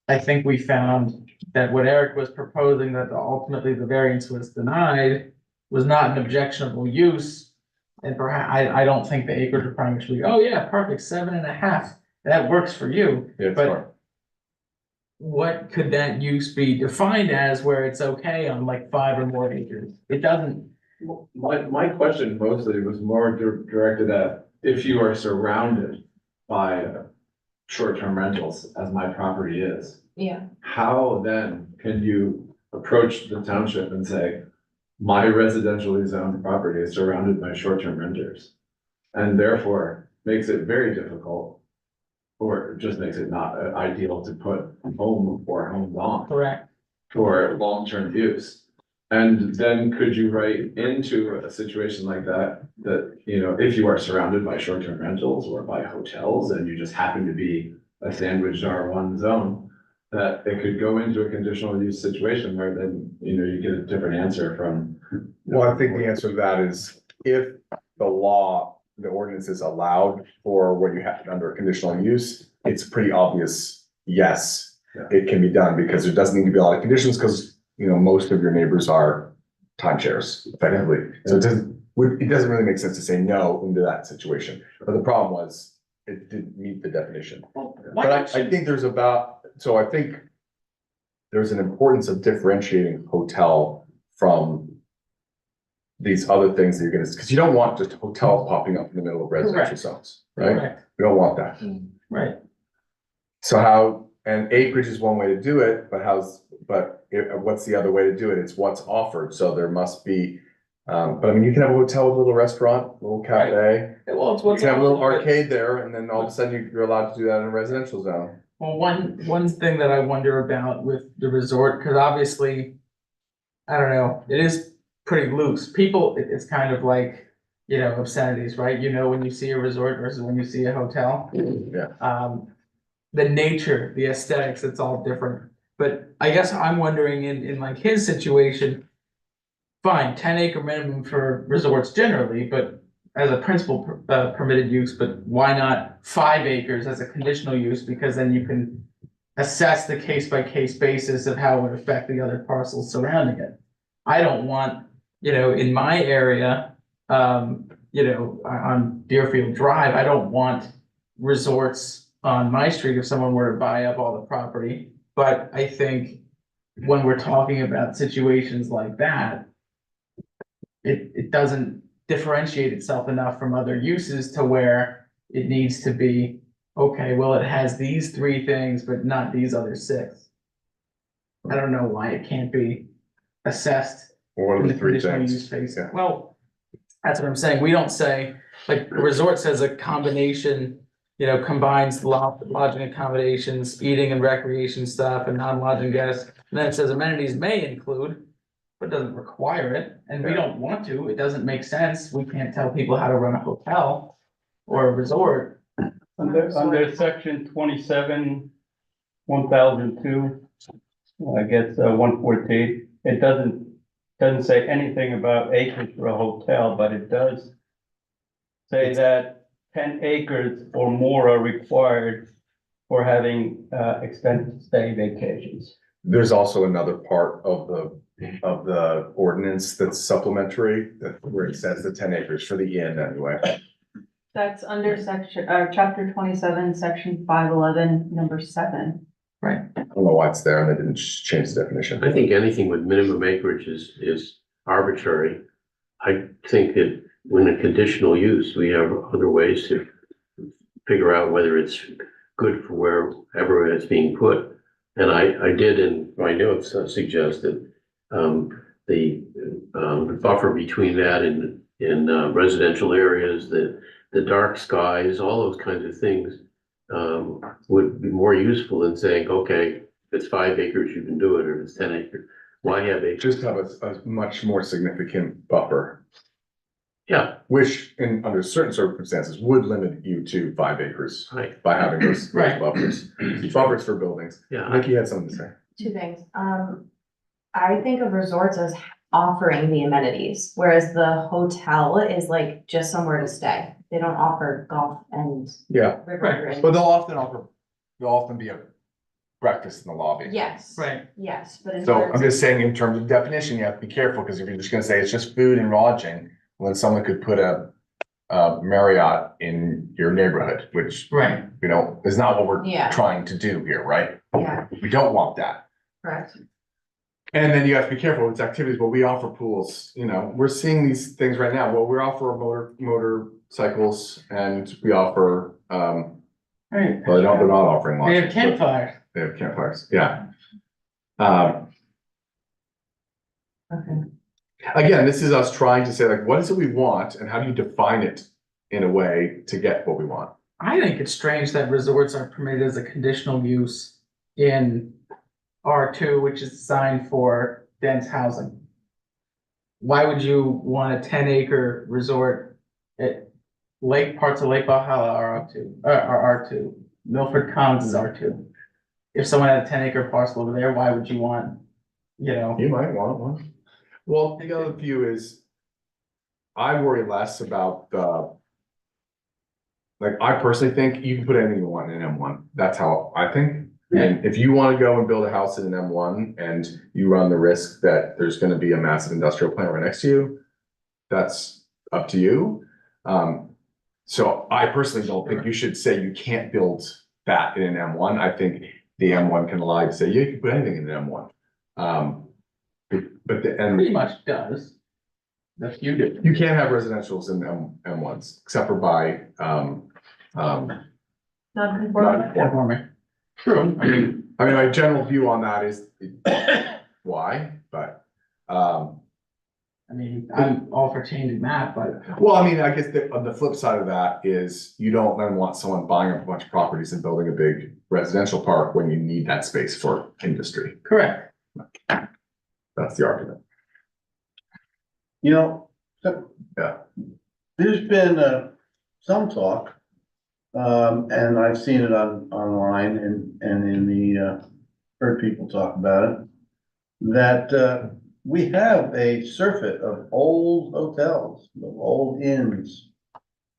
I think we found that what Eric was proposing, that ultimately the variance was denied, was not an objectionable use. And perhaps, I don't think the acreage requirement should be, oh yeah, perfect, 7.5, that works for you. Yeah, it's But hard. what could that use be defined as where it's okay on like 5 or more acres? It doesn't. My question mostly was more directed at if you are surrounded by short-term rentals, as my property is, Yeah, how then can you approach the township and say, my residentially zoned property is surrounded by short-term renters? And therefore makes it very difficult, or just makes it not ideal to put home or homes on Correct. for long-term use. And then could you write into a situation like that, you know, if you are surrounded by short-term rentals or by hotels and you just happen to be a sandwiched R1 zone, that it could go into a conditional use situation where then, you know, you get a different answer from. Well, I think the answer to that is, if the ordinance is allowed for what you have under conditional use, it's pretty obvious, yes, it can be done, because there doesn't need to be a lot of conditions, because, you know, most of your neighbors are timeshares effectively. So it doesn't really make sense to say no into that situation. But the problem was, it didn't meet the definition. But I think I think there's an importance of differentiating hotel from these other things that you're gonna, because you don't want just hotels popping up in the middle of residential zones, right? Correct. We don't want that. Right. So and acreage is one way to do it, but what's the other way to do it? It's what's offered. So there must be, but I mean, you can have a hotel with a little restaurant, a little cafe. Well, it's You what's. can have a little arcade there, and then all of a sudden you're allowed to do that in a residential zone. Well, one thing that I wonder about with the resort, because obviously, I don't know, it is pretty loose. People, it's kind of like, you know, obscenities, right? You know, when you see a resort versus when you see a hotel. Yeah. The nature, the aesthetics, it's all different. But I guess I'm wondering in like his situation, fine, 10-acre minimum for resorts generally, but as a principal permitted use, but why not 5 acres as a conditional use? Because then you can assess the case-by-case basis of how it would affect the other parcels surrounding it. I don't want, you know, in my area, you know, on Deerfield Drive, I don't want resorts on my street if someone were to buy up all the property. But I think when we're talking about situations like that, it doesn't differentiate itself enough from other uses to where it needs to be, okay, well, it has these 3 things, but not these other 6. I don't know why it can't be assessed What in are the the 3 conditional use things? phase. Yeah. Well, that's what I'm saying. We don't say, like, a resort says a combination, you know, combines lodging accommodations, eating and recreation stuff, and non-lodging guests. And then it says amenities may include, but doesn't require it, and we don't want to, it doesn't make sense, we can't tell people how to run a hotel or a resort. Under section 27, 1002, I guess, 114, it doesn't say anything about acres for a hotel, but it does say that 10 acres or more are required for having, extended stay vacations. There's also another part of the ordinance that's supplementary, where it says the 10 acres for the inn anyway. That's under section, chapter 27, section 511, number 7. Right. I don't know why it's there and they didn't change the definition. I think anything with minimum acreage is arbitrary. I think that when a conditional use, we have other ways to figure out whether it's good for wherever it's being put. And I did in my notes suggest that the buffer between that and residential areas, the dark skies, all those kinds of things would be more useful than saying, okay, if it's 5 acres, you can do it, or if it's 10 acres, why have acres? Just have a much more significant buffer, Yeah, which under certain circumstances would limit you to 5 acres right, by having those Right. buffers. Buffers for buildings. yeah. Nikki had something to say. Two things. I think of resorts as offering the amenities, whereas the hotel is like just somewhere to stay. They don't offer golf and Yeah, river. and- but they'll often be a breakfast in the lobby. Yes. Right. Yes, but in So terms I'm just saying in terms of definition, you have to be careful, because if you're just gonna say it's just food and lodging, well, then someone could put a Marriott in your neighborhood, which, Right. you know, is not what we're Yeah. trying to do here, right? Yeah, We don't want that. correct. And then you have to be careful with activities, but we offer pools, you know, we're seeing these things right now. Well, we offer motorcycles and we offer, Right. well, they're not offering They lodging. have campfires. They have campfires, yeah. Okay. Again, this is us trying to say, like, what is it we want and how do you define it in a way to get what we want? I think it's strange that resorts are permitted as a conditional use in R2, which is designed for dense housing. Why would you want a 10-acre resort at parts of Lake Valhalla are R2, Milford Commons is R2. If someone had a 10-acre parcel over there, why would you want, you know? You might want one. Well, the other view is, I worry less about like, I personally think you can put anything you want in M1. That's how I think. And if you want to go and build a house in an M1 and you run the risk that there's going to be a massive industrial plant right next to you, that's up to you. So I personally don't think you should say you can't build that in an M1. I think the M1 can allow you to say, yeah, you can put anything in an M1. Pretty much does. That's you do. You can't have residentials in M1s, except for by, Non-conforming. True. I mean, my general view on that is why, but, I'm all for changing that, but well, I mean, I guess on the flip side of that is you don't then want someone buying up a bunch of properties and building a big residential park when you need that space for industry. correct. That's the argument. You know, Yeah. there's been some talk, and I've seen it online and in the, heard people talk about it, that we have a surfeit of old hotels, of old inns,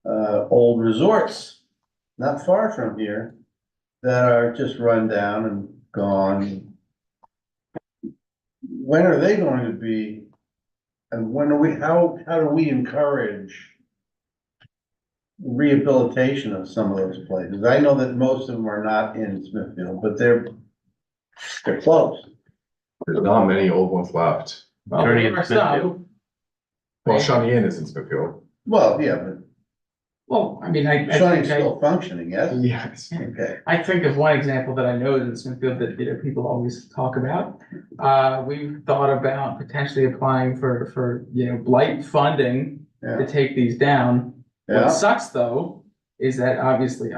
old resorts, not far from here, that are just run down and gone. When are they going to be? And when are how do we encourage rehabilitation of some of those places? I know that most of them are not in Smithfield, but they're close. There's not many old ones left. Attorney in Or Smithfield. Well, Shawnee Inn is in Smithfield. Well, yeah, but Well, I Shawnee's still functioning, yes? Yes. Okay. I think of one example that I know is in Smithfield that, people always talk about. We've thought about potentially applying for, blight funding to Yeah, take these down. What yeah. sucks though, is that obviously,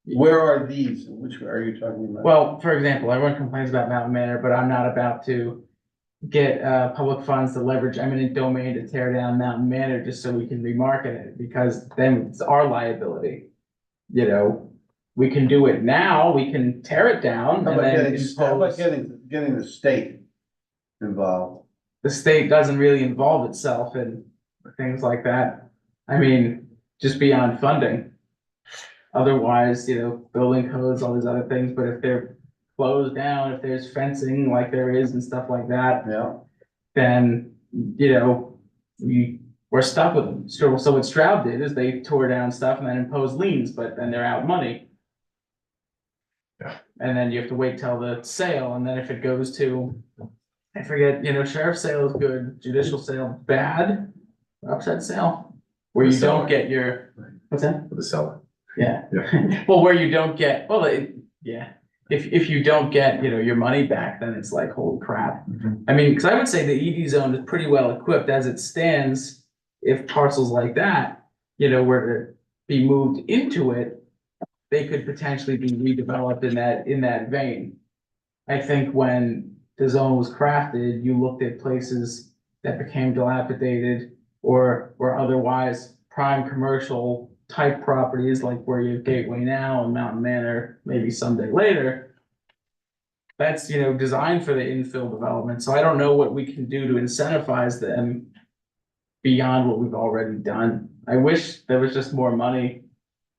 Where are these? Which are you talking about? well, for example, everyone complains about Mountain Manor, but I'm not about to get public funds to leverage eminent domain to tear down Mountain Manor just so we can remarket it, because then it's our liability. You know, we can do it now, we can tear it down How and about then getting, impose. getting the state involved? The state doesn't really involve itself in things like that. I mean, just beyond funding. Otherwise, you know, building codes, all these other things, but if they're closed down, if there's fencing like there is and stuff like that, Yeah, then, you know, we're stuck with them. So what Stroud did is they tore down stuff and then imposed liens, but then they're out money. Yeah. And then you have to wait till the sale, and then if it goes to, I forget, you know, sheriff's sale is good, judicial sale bad, upset sale. Where The you don't seller. get your, what's that? For the seller. Yeah. Yeah. Well, where you don't get, yeah, if you don't get, you know, your money back, then it's like, holy crap. I mean, because I would say the ED zone is pretty well equipped as it stands. If parcels like that, you know, were to be moved into it, they could potentially be redeveloped in that vein. I think when the zone was crafted, you looked at places that became dilapidated or otherwise prime commercial type properties, like where you have Gateway now and Mountain Manor, maybe someday later. That's, you know, designed for the infill development, so I don't know what we can do to incentivize them beyond what we've already done. I wish there was just more money,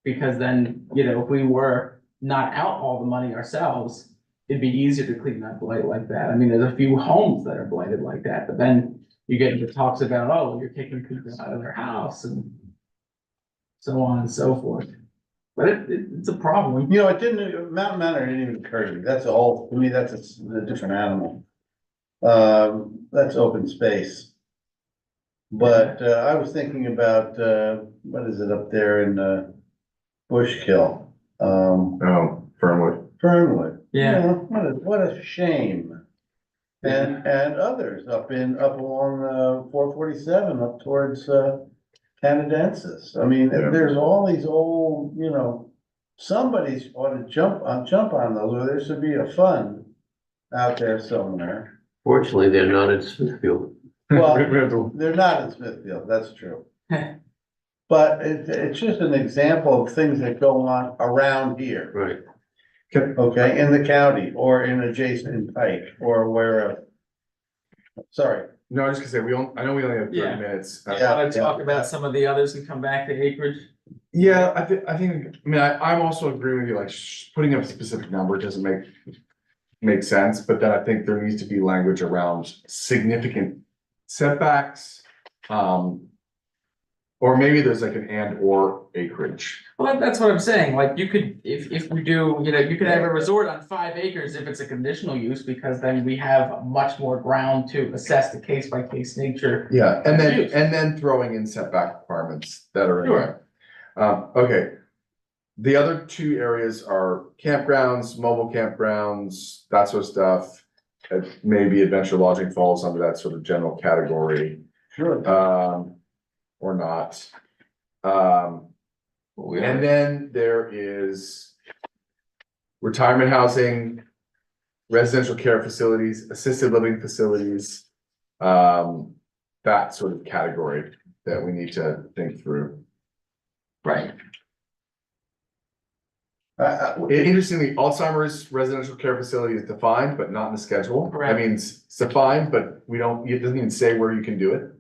because then, you know, if we were not out all the money ourselves, it'd be easier to clean up blight like that. I mean, there's a few homes that are blighted like that, but then you get into talks about, oh, you're kicking people out of their house and so on and so forth. But it's a problem. you know, it didn't, Mountain Manor didn't even occur to me, that's a whole, to me, that's a different animal. That's open space. But, I was thinking about, what is it up there in, Bushkill? Oh, Fernwood. Fernwood. Yeah. You know, what a shame. And others up along, 447, up towards, Canadensis. I mean, Yeah. there's all these old, you know, somebody ought to jump on those, or there should be a fund out there somewhere. Fortunately, they're not in Smithfield. Well, We have to- they're not in Smithfield, that's true. But it's just an example of things that go on around here, Right. okay, in the county or in adjacent Pike or wherever. Sorry, No, I was just gonna say, I know we only have Yeah. 30 minutes. Yeah. Want to talk about some of the others and come back to acreage? Yeah, I mean, I'm also agreeing with you, like, putting up a specific number doesn't make sense, but then I think there needs to be language around significant setbacks. Or maybe there's like an and or acreage. Well, that's what I'm saying, like, you could, if we do, you know, you could have a resort on 5 acres if it's a conditional use, because then we have much more ground to assess the case by case nature. Yeah, Use. and then throwing in setback requirements that are in Sure. there. Okay. The other two areas are campgrounds, mobile campgrounds, that sort of stuff. Maybe adventure lodging falls under that sort of general category. sure. Or not. And then there is retirement housing, residential care facilities, assisted living facilities. That sort of category that we need to think through. Right. Interestingly, Alzheimer's residential care facility is defined, but not in the schedule. Correct. I mean, it's defined, but it doesn't even say where you can do it.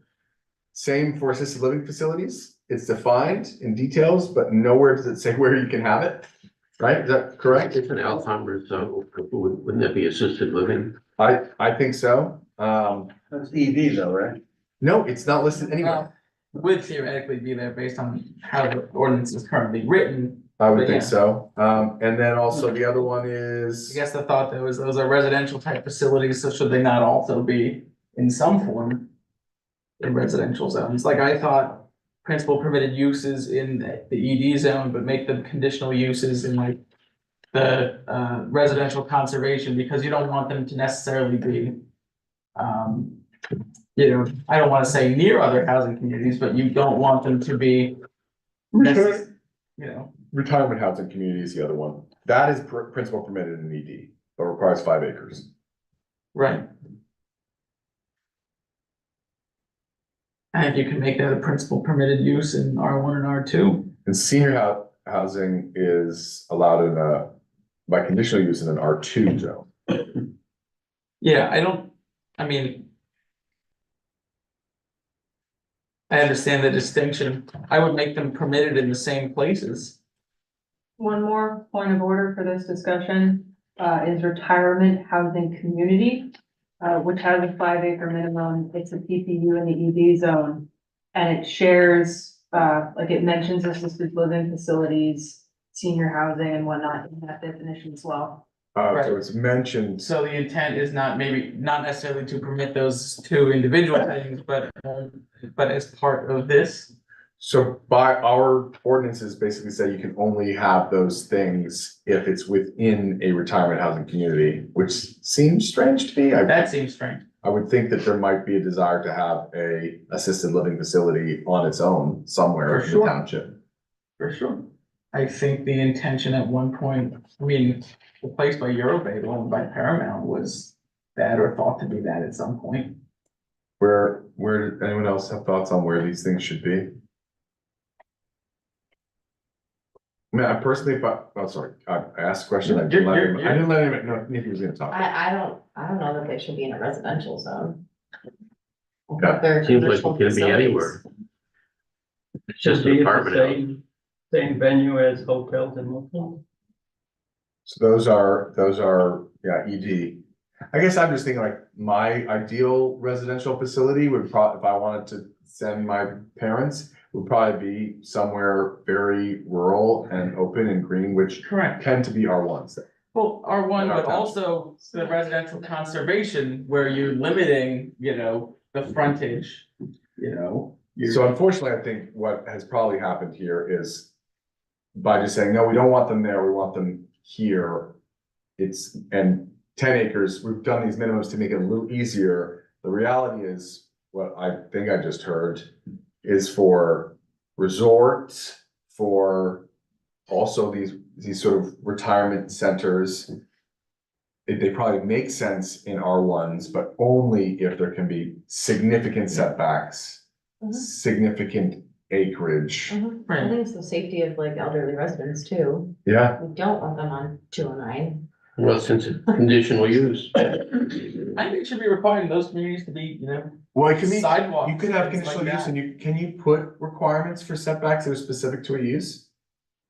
Same for assisted living facilities. It's defined in details, but nowhere does it say where you can have it. Right? Is that correct? It's an Alzheimer's, wouldn't that be assisted living? I think so. That's ED though, right? No, it's not listed anywhere. Would theoretically be there based on how the ordinance is currently written. I would but think yeah. so. And then also the other one I is, guess the thought there was, those are residential type facilities, so should they not also be in some form in residential zones? Like, I thought principal permitted uses in the ED zone, but make them conditional uses in like the residential conservation, because you don't want them to necessarily be you know, I don't want to say near other housing communities, but you don't want them to be you know. retirement housing community is the other one. That is principal permitted in ED, but requires 5 acres. Right. I think you can make that a principal permitted use in R1 and R2. And senior housing is allowed in by conditional use in an R2 zone. Yeah, I mean. I understand the distinction. I would make them permitted in the same places. One more point of order for this discussion, is retirement housing community, which has a 5 acre minimum. It's a PPU in the ED zone. And it shares, like it mentions assisted living facilities, senior housing and whatnot in that definition as well. So it's mentioned, So the intent is not necessarily to permit those two individual things, but as part of this. so by our ordinances basically say you can only have those things if it's within a retirement housing community, which seems strange to me. That seems strange. I would think that there might be a desire to have a assisted living facility on its own somewhere For in the sure. township. For sure. I think the intention at one point, I mean, the place by Eurobay, owned by Paramount, was that or thought to be that at some point. Where did anyone else have thoughts on where these things should be? I mean, I personally, sorry, I asked a question. I didn't let him know Nikki was gonna talk. I don't know that they should be in a residential zone. Yeah. They're Seems like it commercial can be facilities. anywhere. It's just Should an be the apartment house. same venue as hotels and motels. So those are, yeah, ED. I guess I'm just thinking like my ideal residential facility would probably, if I wanted to send my parents, would probably be somewhere very rural and open and green, which Correct. tend to be R1s. Well, R1, In our but also the residential conservation where you're limiting, the frontage, So unfortunately, I think what has probably happened here is by just saying, no, we don't want them there, we want them here. And 10 acres, we've done these minimums to make it a little easier. The reality is, what I think I just heard is for resorts, for also these sort of retirement centers. They probably make sense in R1s, but only if there can be significant setbacks, Mhm. significant acreage. I think it's the safety of like elderly residents too. Yeah, We don't want them on 209. Well, since it's conditional use. I think it should be required in those communities to be, well, it can be, sidewalks. you could have things like conditional use that. and can you put requirements for setbacks that are specific to a use?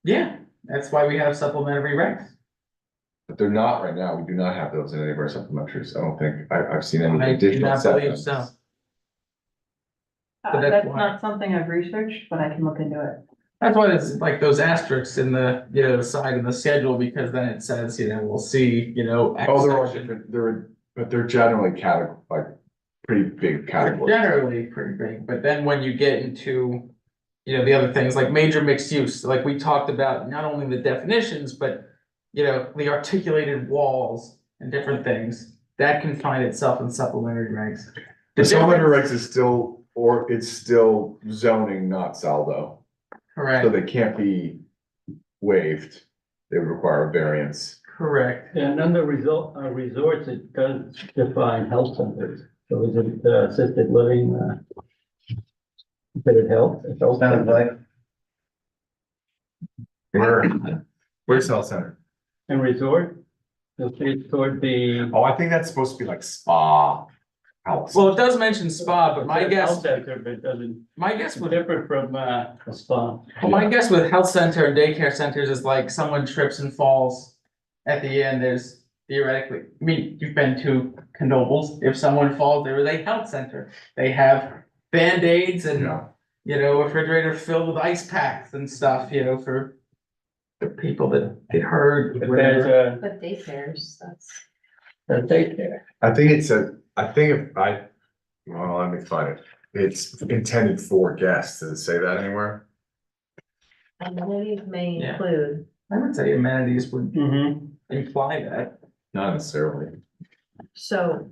Yeah, that's why we have supplementary regs. But they're not right now. We do not have those in any of our supplementaries. I don't think I've seen any I do additional not believe setbacks. so. But that's That's why- not something I've researched, but I can look into it. That's why it's like those asterisks in the, the side of the schedule, because then it says, we'll see, X Oh, they're all section. different. But they're generally like pretty big They're categories. generally pretty big, but then when you get into, the other things like major mixed use, like we talked about, not only the definitions, but the articulated walls and different things, that can find itself in supplementary regs. The supplementary difference- regs is still, or it's still zoning, not saldo. So Correct, they can't be waived. They would require a variance. correct. And under resorts, it does define health centers. So is it assisted living, considered health? Sounds like, Where's health center? And resort, you'll see it toward the. Oh, I think that's supposed to be like spa house. Well, it does mention spa, but my Health guess, center, but it doesn't, it's different from, a spa. well, my guess with health center and daycare centers is like someone trips and falls. At the end, there's theoretically, I mean, you've been to condobles, if someone falls, there is a health center. They have Band-Aids and, Yeah. refrigerator filled with ice packs and stuff, for the people that get hurt, But whatever. there's But daycares, that's. a daycare. I think well, let me find it. It's intended for guests. Does it say that anywhere? Amenities may Yeah. include. I would say amenities would Mm-hmm. imply that. Not necessarily. So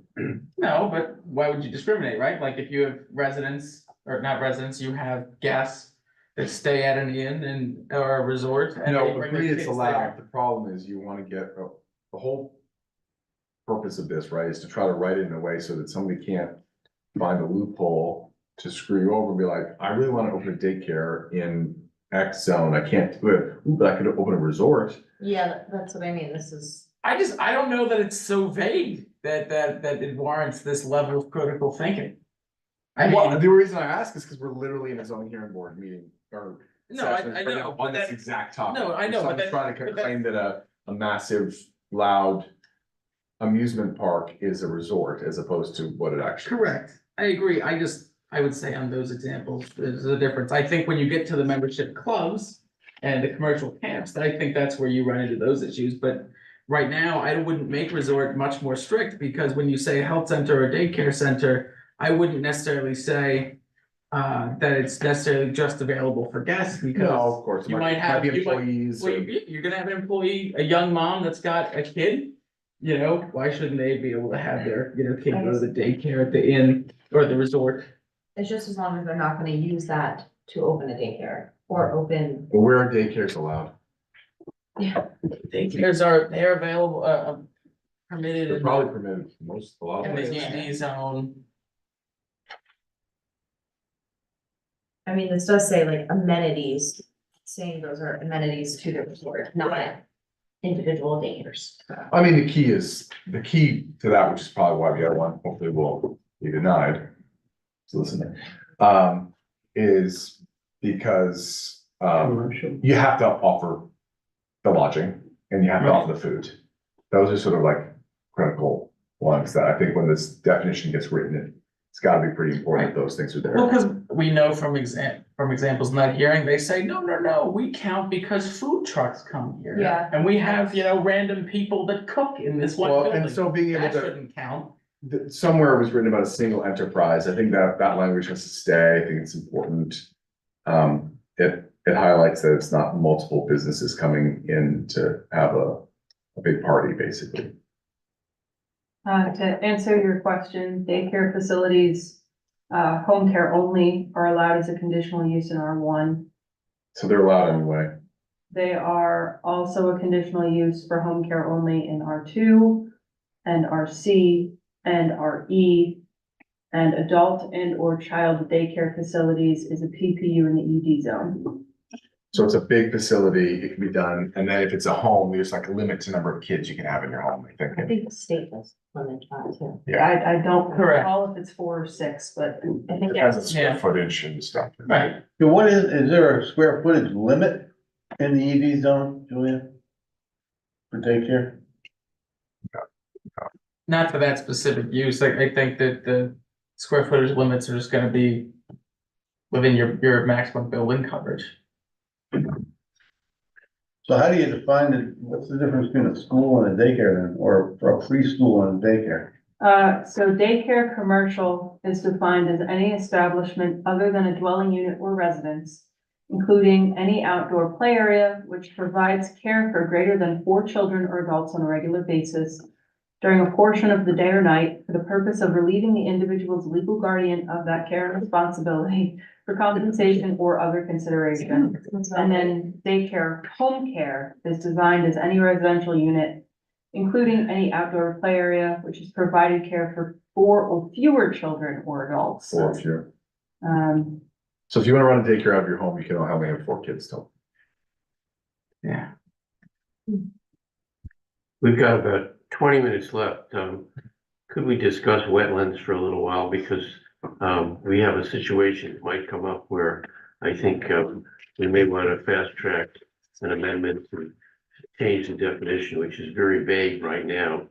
No, but why would you discriminate, right? Like if you have residents, or not residents, you have guests that stay at an inn or a resort. And they No, bring their agree it's kids allowed. there. The problem is you want to get, the whole purpose of this, right, is to try to write it in a way so that somebody can't find a loophole to screw you over and be like, I really wanna open a daycare in X zone, I can't do it, but I could open a resort. Yeah, that's what I mean, this is. I don't know that it's so vague that it warrants this level of critical thinking. I Well, mean, the reason I ask is because we're literally in a zoning hearing board meeting or. No, I session know, on but this that- exact topic. no, I know, but Someone's that- trying to but that- claim that a massive, loud amusement park is a resort as opposed to what it actually is. correct, I agree, I would say on those examples, there's a difference. I think when you get to the membership clubs and the commercial camps, I think that's where you run into those issues, but right now, I wouldn't make resort much more strict, because when you say health center or daycare center, I wouldn't necessarily say that it's necessarily just available for guests, No, because of course, it you might might have, be you might, employees well, or. you're gonna have an employee, a young mom that's got a kid. You know, why shouldn't they be able to have their, kid go to the daycare at the inn or the resort? It's just as long as they're not gonna use that to open a daycare or open. Well, where are daycares allowed? They're available, permitted They're in probably permitted, most, a lot of the places. ED zone. I mean, this does say like amenities, saying those are amenities to the resort, not individual daycares. I mean, the key to that, which is probably why the other one hopefully will be denied. So listen, is because, you have to offer the lodging and you have to offer the food. Those are sort of like critical ones that I think when this definition gets written, it's gotta be pretty important that those things are Well, there. because we know from examples in that hearing, they say, no, we count because food trucks come here. Yeah. And we have, random people that cook in this one Well, building. and so being able That to, shouldn't count. somewhere it was written about a single enterprise. I think that language has to stay. I think it's important. It highlights that it's not multiple businesses coming in to have a big party, basically. To answer your question, daycare facilities, home care only are allowed as a conditional use in R1. So they're allowed anyway. They are also a conditional use for home care only in R2 and RC and RE. And adult and or child daycare facilities is a PPU in the ED zone. So it's a big facility, it can be done, and then if it's a home, there's like a limit to number of kids you can have in your home, I I think. think the state does limit that too. Yeah, I don't Correct. recall if it's 4 or 6, but I think depends on that's, square Yeah. footage and stuff. Right. So what is there a square footage limit in the ED zone, Julia? For daycare? Not for that specific use, I think that the square footage limits are just gonna be within your maximum building coverage. So how do you define what's the difference between a school and a daycare then, or for a preschool and a daycare? So daycare commercial is defined as any establishment other than a dwelling unit or residence, including any outdoor play area which provides care for greater than 4 children or adults on a regular basis during a portion of the day or night for the purpose of relieving the individual's legal guardian of that care and responsibility for compensation or other consideration. And then daycare home care is designed as any residential unit, including any outdoor play area, which has provided care for 4 or fewer children or adults. Or if you're, Um, so if you wanna run a daycare out of your home, you can only have 4 kids still. Yeah. We've got about 20 minutes left. Could we discuss wetlands for a little while? Because we have a situation that might come up where I think we may want to fast track an amendment to change the definition, which is very vague right now.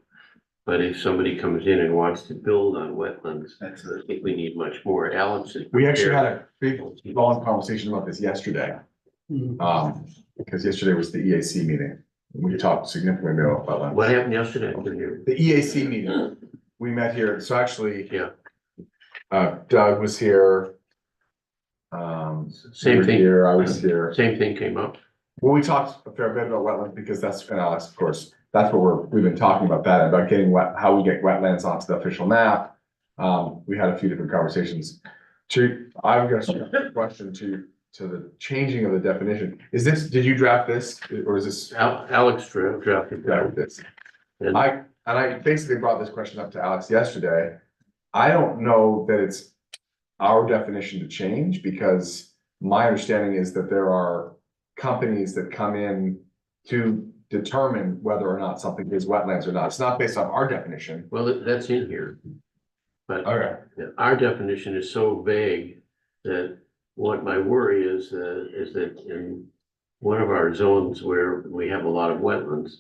But if somebody comes in and wants to build on wetlands, I think we need much more. Alex is We actually had prepared. a big, long conversation about this yesterday. Because yesterday was the EAC meeting. We talked significantly about wetlands. What happened yesterday? I couldn't hear. The EAC meeting, we met here, so actually. Yeah. Doug was here. Same you were thing. here, I was here. Same thing came up. Well, we talked a fair bit about wetlands because that's, and Alex, of course, that's what we've been talking about that, about getting how we get wetlands onto the official map. We had a few different conversations. I've got a question to the changing of the definition. Did you draft this, or is this? Alex drafted that. This. And I basically brought this question up to Alex yesterday. I don't know that it's our definition to change? Because my understanding is that there are companies that come in to determine whether or not something is wetlands or not. It's not based on our definition. Well, that's in here. But Okay. our definition is so vague that what my worry is that in one of our zones where we have a lot of wetlands,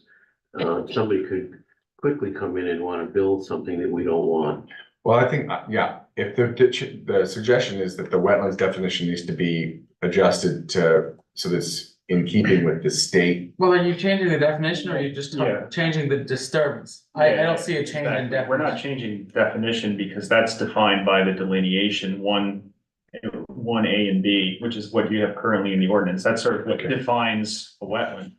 somebody could quickly come in and want to build something that we don't want. Well, I think, yeah, if the suggestion is that the wetlands definition needs to be adjusted so that's in keeping with the state. Well, are you changing the definition or are you just Yeah. changing the disturbance? I don't see a change in Exactly. definition. We're not changing definition because that's defined by the delineation, one A and B, which is what you have currently in the ordinance. That's sort of what defines a wetland.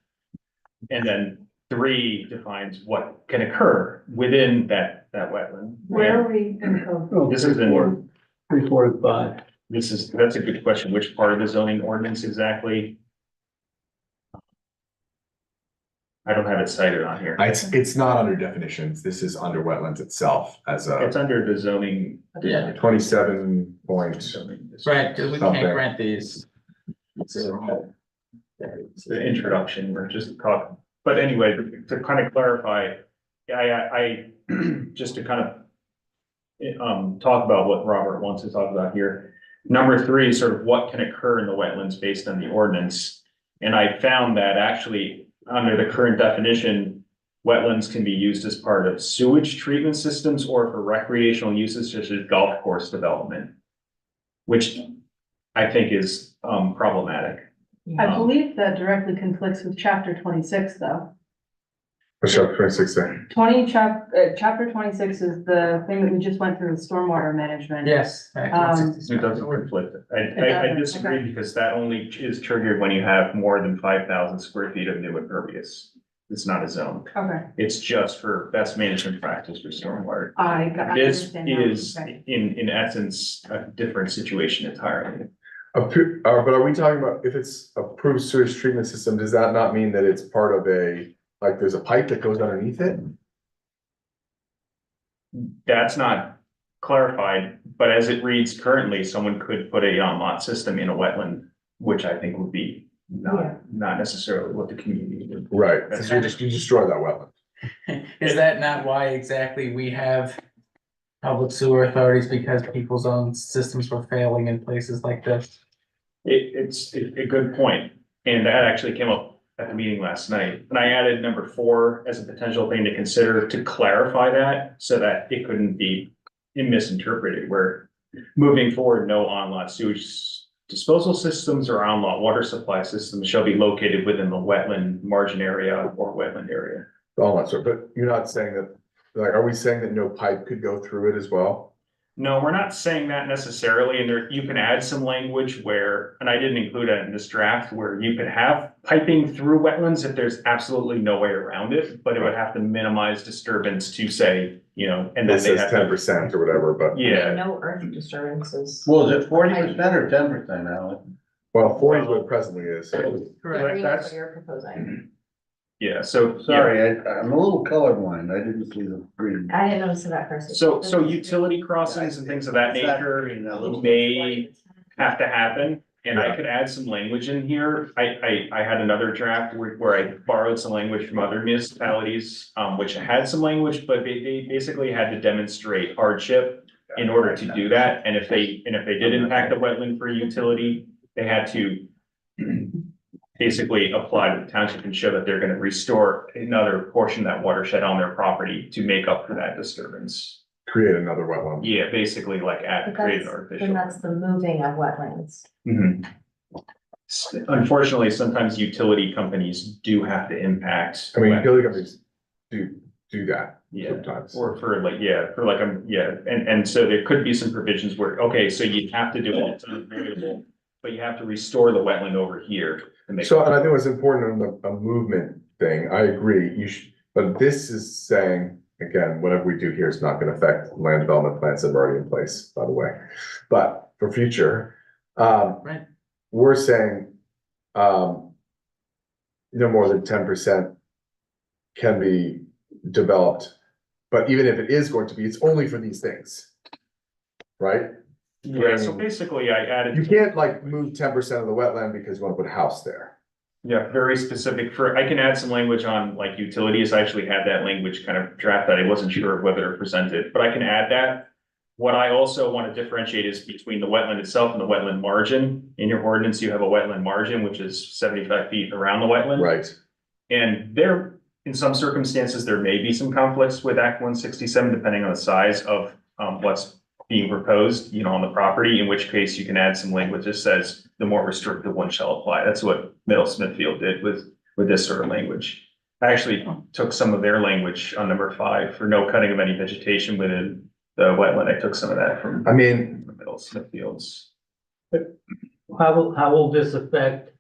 And then 3 defines what can occur within that wetland. Where are we in code? Oh, This is in, 3, 4, and 5. that's a good question. Which part of the zoning ordinance exactly? I don't have it cited on here. It's not under definitions. This is under wetlands itself as It's a under the zoning. Yeah. 27 point. Right, because we Something. can't grant these. The introduction, we're just talking, but anyway, to kind of clarify, I just to kind of talk about what Robert wants to talk about here. Number 3 is sort of what can occur in the wetlands based on the ordinance. And I found that actually, under the current definition, wetlands can be used as part of sewage treatment systems or for recreational uses such as golf course development, which I think is problematic. I believe that directly conflicts with chapter 26, though. What's chapter 26 there? Chapter 26 is the thing that we just went through with stormwater management. Yes. It doesn't conflict. I disagree Okay. because that only is triggered when you have more than 5,000 square feet of new impervious. It's not a zone. Okay, It's just for best management practice for stormwater. I This understand now. is Okay. in essence a different situation entirely. But are we talking about if it's approved sewage treatment system, does that not mean that it's part of like there's a pipe that goes underneath it? That's not clarified, but as it reads currently, someone could put a on-lot system in a wetland, which I think would be Yeah. not necessarily what the community would. Right, so you destroy that wetland. Is that not why exactly we have public sewer authorities, because people's own systems were failing in places like this? It's a good point, and that actually came up at the meeting last night, and I added number 4 as a potential thing to consider to clarify that, so that it couldn't be misinterpreted, where moving forward, no on-lot sewage disposal systems or on-lot water supply systems shall be located within the wetland margin area or wetland area. All that sort, but you're not saying that, like, are we saying that no pipe could go through it as well? No, we're not saying that necessarily, and there, you can add some language where, and I didn't include it in this draft, where you could have piping through wetlands if there's absolutely no way around it, but it would have to minimize disturbance to say, and then This they says have 10% or whatever, but, Yeah, No earth disturbances. Well, is it 40% or 10%, Alan? well, 40 is what it presently is. Correct. Green is that's- what you're proposing. yeah, so. Sorry, I'm a little colorblind. I didn't see the green. I didn't notice that first. So utility crossings and things of that nature may have to happen, and I could add some language in here. I had another draft where I borrowed some language from other municipalities, which had some language, but they basically had to demonstrate hardship in order to do that, and if they did impact the wetland for utility, they had to basically apply to the township and show that they're gonna restore another portion of that watershed on their property to make up for that disturbance. Create another wetland. Yeah, basically like But create an Then artificial. that's the moving of wetlands. Mhm. Unfortunately, sometimes utility companies do have to impact. I mean, utility companies do that Yeah, sometimes. or for like, and so there could be some provisions where, okay, so you have to do it, it's unavoidable, but you have to restore the wetland over here to make. So, and I think what's important on the movement thing, I agree, you should, but this is saying, again, whatever we do here is not gonna affect land development plans that are already in place, by the way. But for future, Right. we're saying, no more than 10% can be developed. But even if it is going to be, it's only for these things. Right? Yeah, so basically I added. You can't like move 10% of the wetland because you wanna put a house there. Yeah, very specific for, I can add some language on like utilities. I actually had that language kind of drafted. I wasn't sure whether to present it, but I can add that. What I also want to differentiate is between the wetland itself and the wetland margin. In your ordinance, you have a wetland margin, which is 75 feet around the wetland. Right. And there, in some circumstances, there may be some conflicts with Act 167, depending on the size of what's being proposed, on the property, in which case you can add some language that says the more restrictive one shall apply. That's what Middle Smithfield did with this sort of language. I actually took some of their language on number 5 for no cutting of any vegetation within the wetland. I took some of that from I mean, the Middle Smithfields. How will this affect,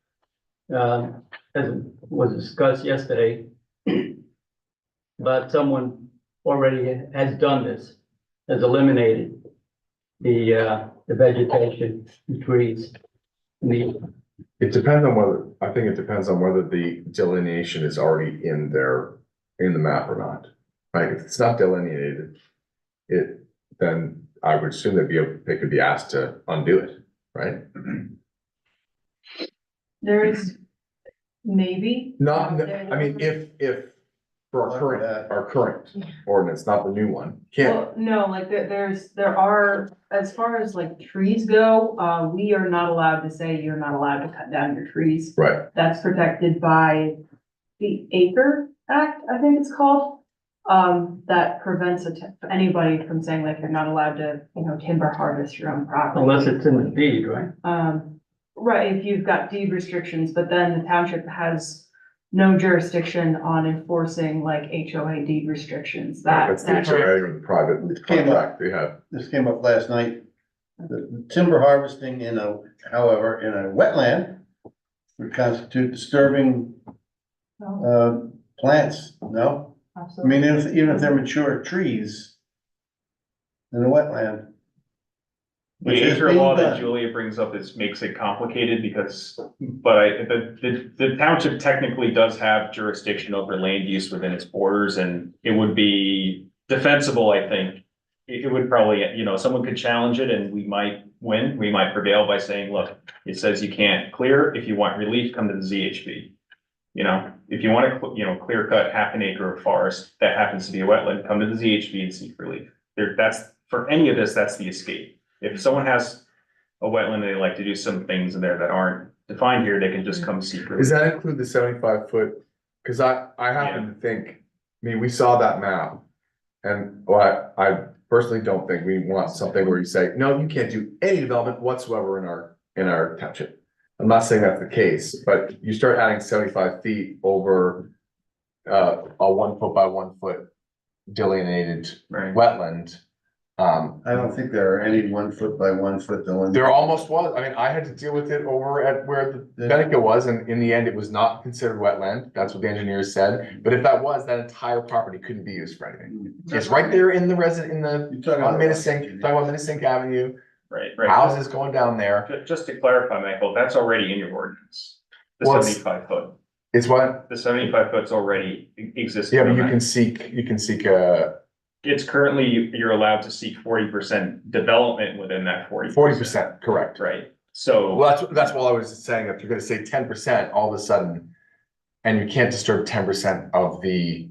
as was discussed yesterday, but someone already has done this, has eliminated the vegetation, the trees, it depends on whether, I think it depends on whether the delineation is already in the map or not. Like, if it's not delineated, then I would assume they could be asked to undo it, right? There's maybe. Not, there's- I mean, if for our current ordinance, not the new one, can't, Well, no, like there are, as far as like trees go, we are not allowed to say you're not allowed to cut down your trees. right, That's protected by the Acre Act, I think it's called. That prevents anybody from saying like you're not allowed to, timber harvest your own property. unless it's in the deed, right? Right, if you've got deed restrictions, but then the township has no jurisdiction on enforcing like HOA deed restrictions. that's the That- HOA or the private It came up. contract they have. This came up last night. The timber harvesting however, in a wetland would constitute disturbing, No, plants, no? I absolutely. mean, even if they're mature trees in a wetland. The Which is acre being law that done. Julia brings up makes it complicated because, the township technically does have jurisdiction over land use within its borders, and it would be defensible, I think. It would probably, someone could challenge it and we might win, we might prevail by saying, look, it says you can't clear. If you want relief, come to the ZHB. If you want to, clear cut half an acre of forest that happens to be a wetland, come to the ZHB and seek relief. For any of this, that's the escape. If someone has a wetland, and they like to do some things in there that aren't defined here, they can just come seek relief. Does that include the 75 foot? Cause I happen to think, I mean, we saw that map. And I personally don't think we want something where you say, no, you can't do any development whatsoever in our township. I'm not saying that's the case, but you start adding 75 feet over a 1 foot by 1 foot delineated Right. wetland. I don't think there are any 1 foot by 1 foot delineated. There almost was, I mean, I had to deal with it over at where the Beneca was, and in the end, it was not considered wetland, that's what the engineers said. But if that was, that entire property couldn't be used for anything. It's right there in the You're talking on about- Minnesink, talking about Minnesink Avenue, Right. houses going down there. Just to clarify, Michael, that's already in your ordinance. The What's- 75 foot. It's what, The 75 foot's already existing. yeah, but you can seek, It's currently, you're allowed to seek 40% development within that 40%. 40%, correct. Right, so, Well, that's what I was saying, if you're gonna say 10%, all of a sudden, and you can't disturb 10% of the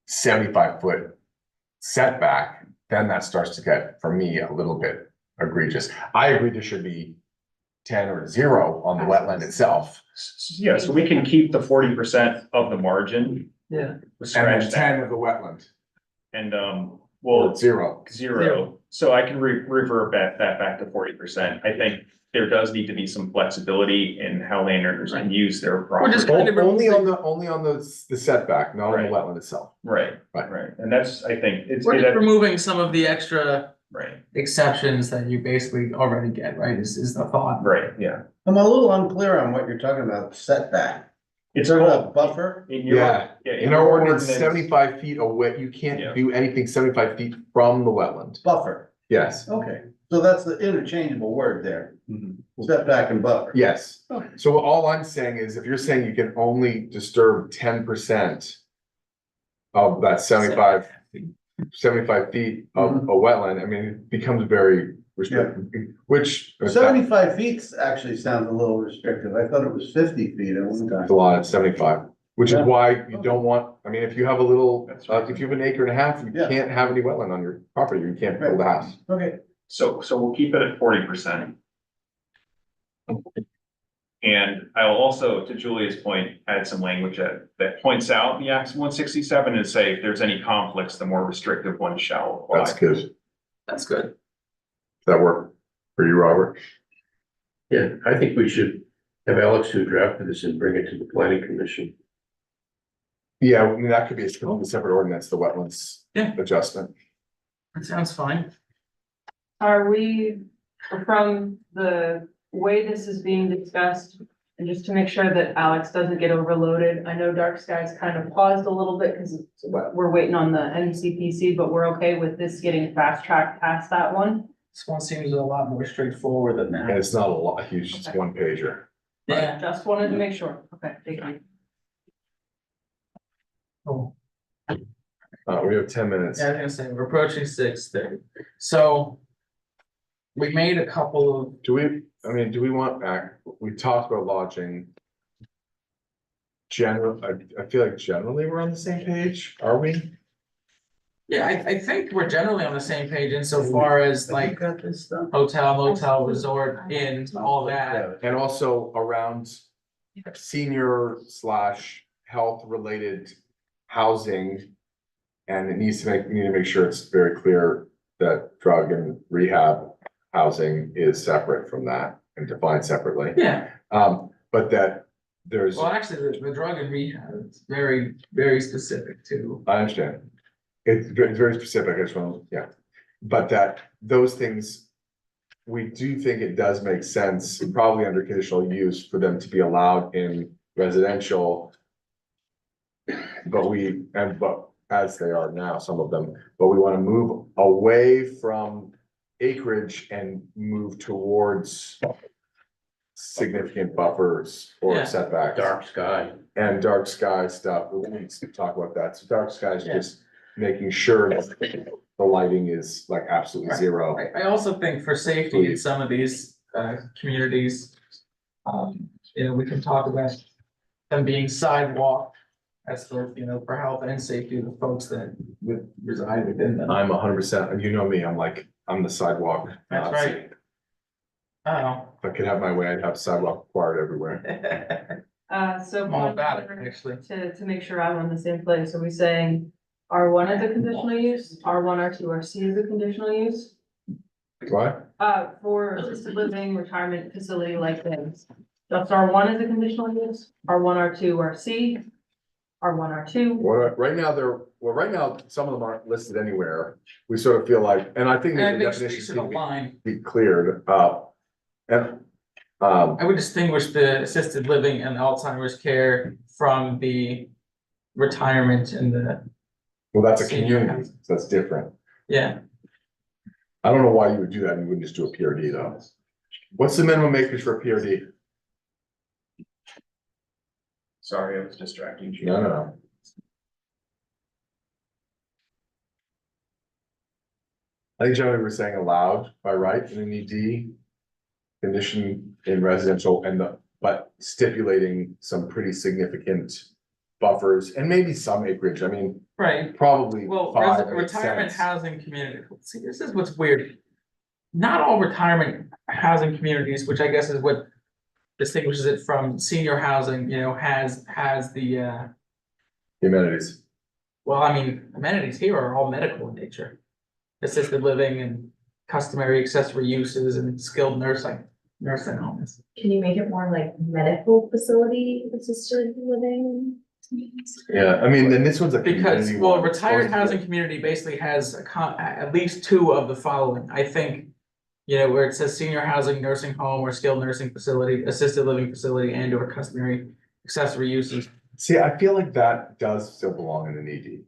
75 foot setback, then that starts to get, for me, a little bit egregious. I agree there should be 10 or 0 on the wetland itself, yeah, so we can keep the 40% of the margin. Yeah. and then Scratch 10 that, of the wetland, and, or well, 0. zero, so I can revert that back to 40%. I think there does need to be some flexibility in how landowners can use their property. just kind of Only on the setback, not on Right. the wetland itself. Right, Right. and that's, I think, it's. We're just removing some of the extra Right, exceptions that you basically already get, right, is the thought. right, yeah. I'm a little unclear on what you're talking about, setback. It's Talking called, about buffer? in your. Yeah, in your our ordinance, 75 feet away, you Yeah. can't do anything 75 feet from the wetland. Buffer, Yes, okay, so that's the interchangeable word there, Mhm. setback and buffer. yes. Okay. So all I'm saying is if you're saying you can only disturb 10% of that 75 feet of a wetland, I mean, it becomes very restricted, which. 75 feet actually sounds a little restrictive. I thought it was 50 feet at one time. It's a lot, it's 75, which is Yeah. why you don't want, I mean, if you have a little, if you have an acre and a half, you Yeah. can't have any wetland on your property, you can't build a house. Okay, So we'll keep it at 40%. And I will also, to Julia's point, add some language that points out the Act 167 and say if there's any conflicts, the more restrictive one shall apply. That's good. Does That's good. that work for you, Robert? Yeah, I think we should have Alex who drafted this and bring it to the planning commission. Yeah, I mean, that could be a separate ordinance, the wetlands Yeah. adjustment. That sounds fine. Are we, from the way this is being discussed, and just to make sure that Alex doesn't get overloaded, I know Dark Skies kind of paused a little bit because we're waiting on the NCPC, but we're okay with this getting fast tracked past that one. This one seems a lot more straightforward than And that. it's not a lot, huge, it's Okay. one pager. Yeah. Just wanted to make sure. Okay, thank you. Oh. We have 10 minutes. Yeah, I was gonna say, we're approaching 6:30. So we made a couple of, Do we want, we talked about lodging. I feel like generally we're on the same page, are we? yeah, I think we're generally on the same page insofar as like, like got this stuff? hotel, motel, resort, inn, all that. And also around senior slash health related housing. And we need to make sure it's very clear that drug and rehab housing is separate from that and defined separately. Yeah, But that there's, well, actually, the drug and rehab is very, very specific too. I understand. It's very specific, I just want, yeah. But that those things, we do think it does make sense, probably under conditional use, for them to be allowed in residential. But as they are now, some of them, but we want to move away from acreage and move towards significant buffers or Yeah. setbacks. Dark sky. And dark sky stuff, we need to talk about that, so dark sky is Yeah. just making sure that the lighting is like absolutely Right. zero. I also think for safety in some of these communities, we can talk about them being sidewalk. As for, for health and safety of the folks that would reside within them. I'm 100%, and you know me, I'm the sidewalk. That's Nazi. right. Oh. If I could have my way, I'd have sidewalk required everywhere. So. I'm all about it, actually. To make sure I'm on the same place, are we saying R1 as a conditional use, R1, R2, RC as a conditional use? What? For assisted living, retirement facility like this, just R1 as a conditional use, R1, R2, RC, R1, R2. Well, right now, some of them aren't listed anywhere. We sort of feel like, and I think And I the think we definitions should need to align. be cleared up. And, I would distinguish the assisted living and Alzheimer's care from the retirement and the, well, that's a Senior community, housing. so that's different. yeah. I don't know why you would do that, and you wouldn't just do a PRD though. What's the minimum acreage for a PRD? Sorry, I was distracting you. No. I think generally we're saying allowed by right in an ED. Condition in residential but stipulating some pretty significant buffers and maybe some acreage, I mean, Right, probably well, 5 makes retirement sense. housing community, see, this is what's weird. Not all retirement housing communities, which I guess is what distinguishes it from senior housing, has the, Amenities. well, I mean, amenities here are all medical in nature. Assisted living and customary accessory uses and skilled nursing homes. Can you make it more like medical facility assisted living? Yeah, I mean, then this one's a Because, community well, one. retired housing community basically has at least two of the following, I think. Where it says senior housing, nursing home, or skilled nursing facility, assisted living facility, and or customary accessory uses. See, I feel like that does still belong in an ED.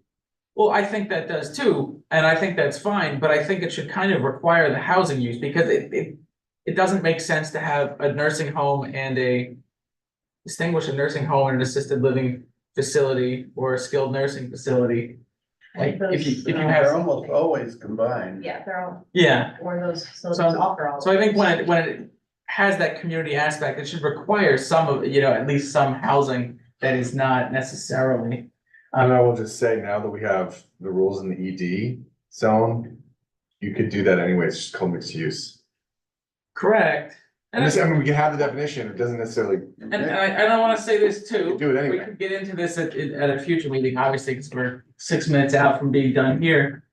Well, I think that does too, and I think that's fine, but I think it should kind of require the housing use, because it doesn't make sense to have a nursing home and distinguish a nursing home and an assisted living facility or a skilled nursing facility Like, if you They're have, almost always combined. Yeah, they're all, yeah, or those facilities offer all. so I think when it has that community aspect, it should require some of, at least some housing that is not necessarily. And I will just say, now that we have the rules in the ED zone, you could do that anyway, it's just called mixed use. Correct. And this, I mean, we can have the definition, it doesn't necessarily, And I wanna say this too. do it We anyway. could get into this at a future meeting, obviously, because we're 6 minutes out from being done here.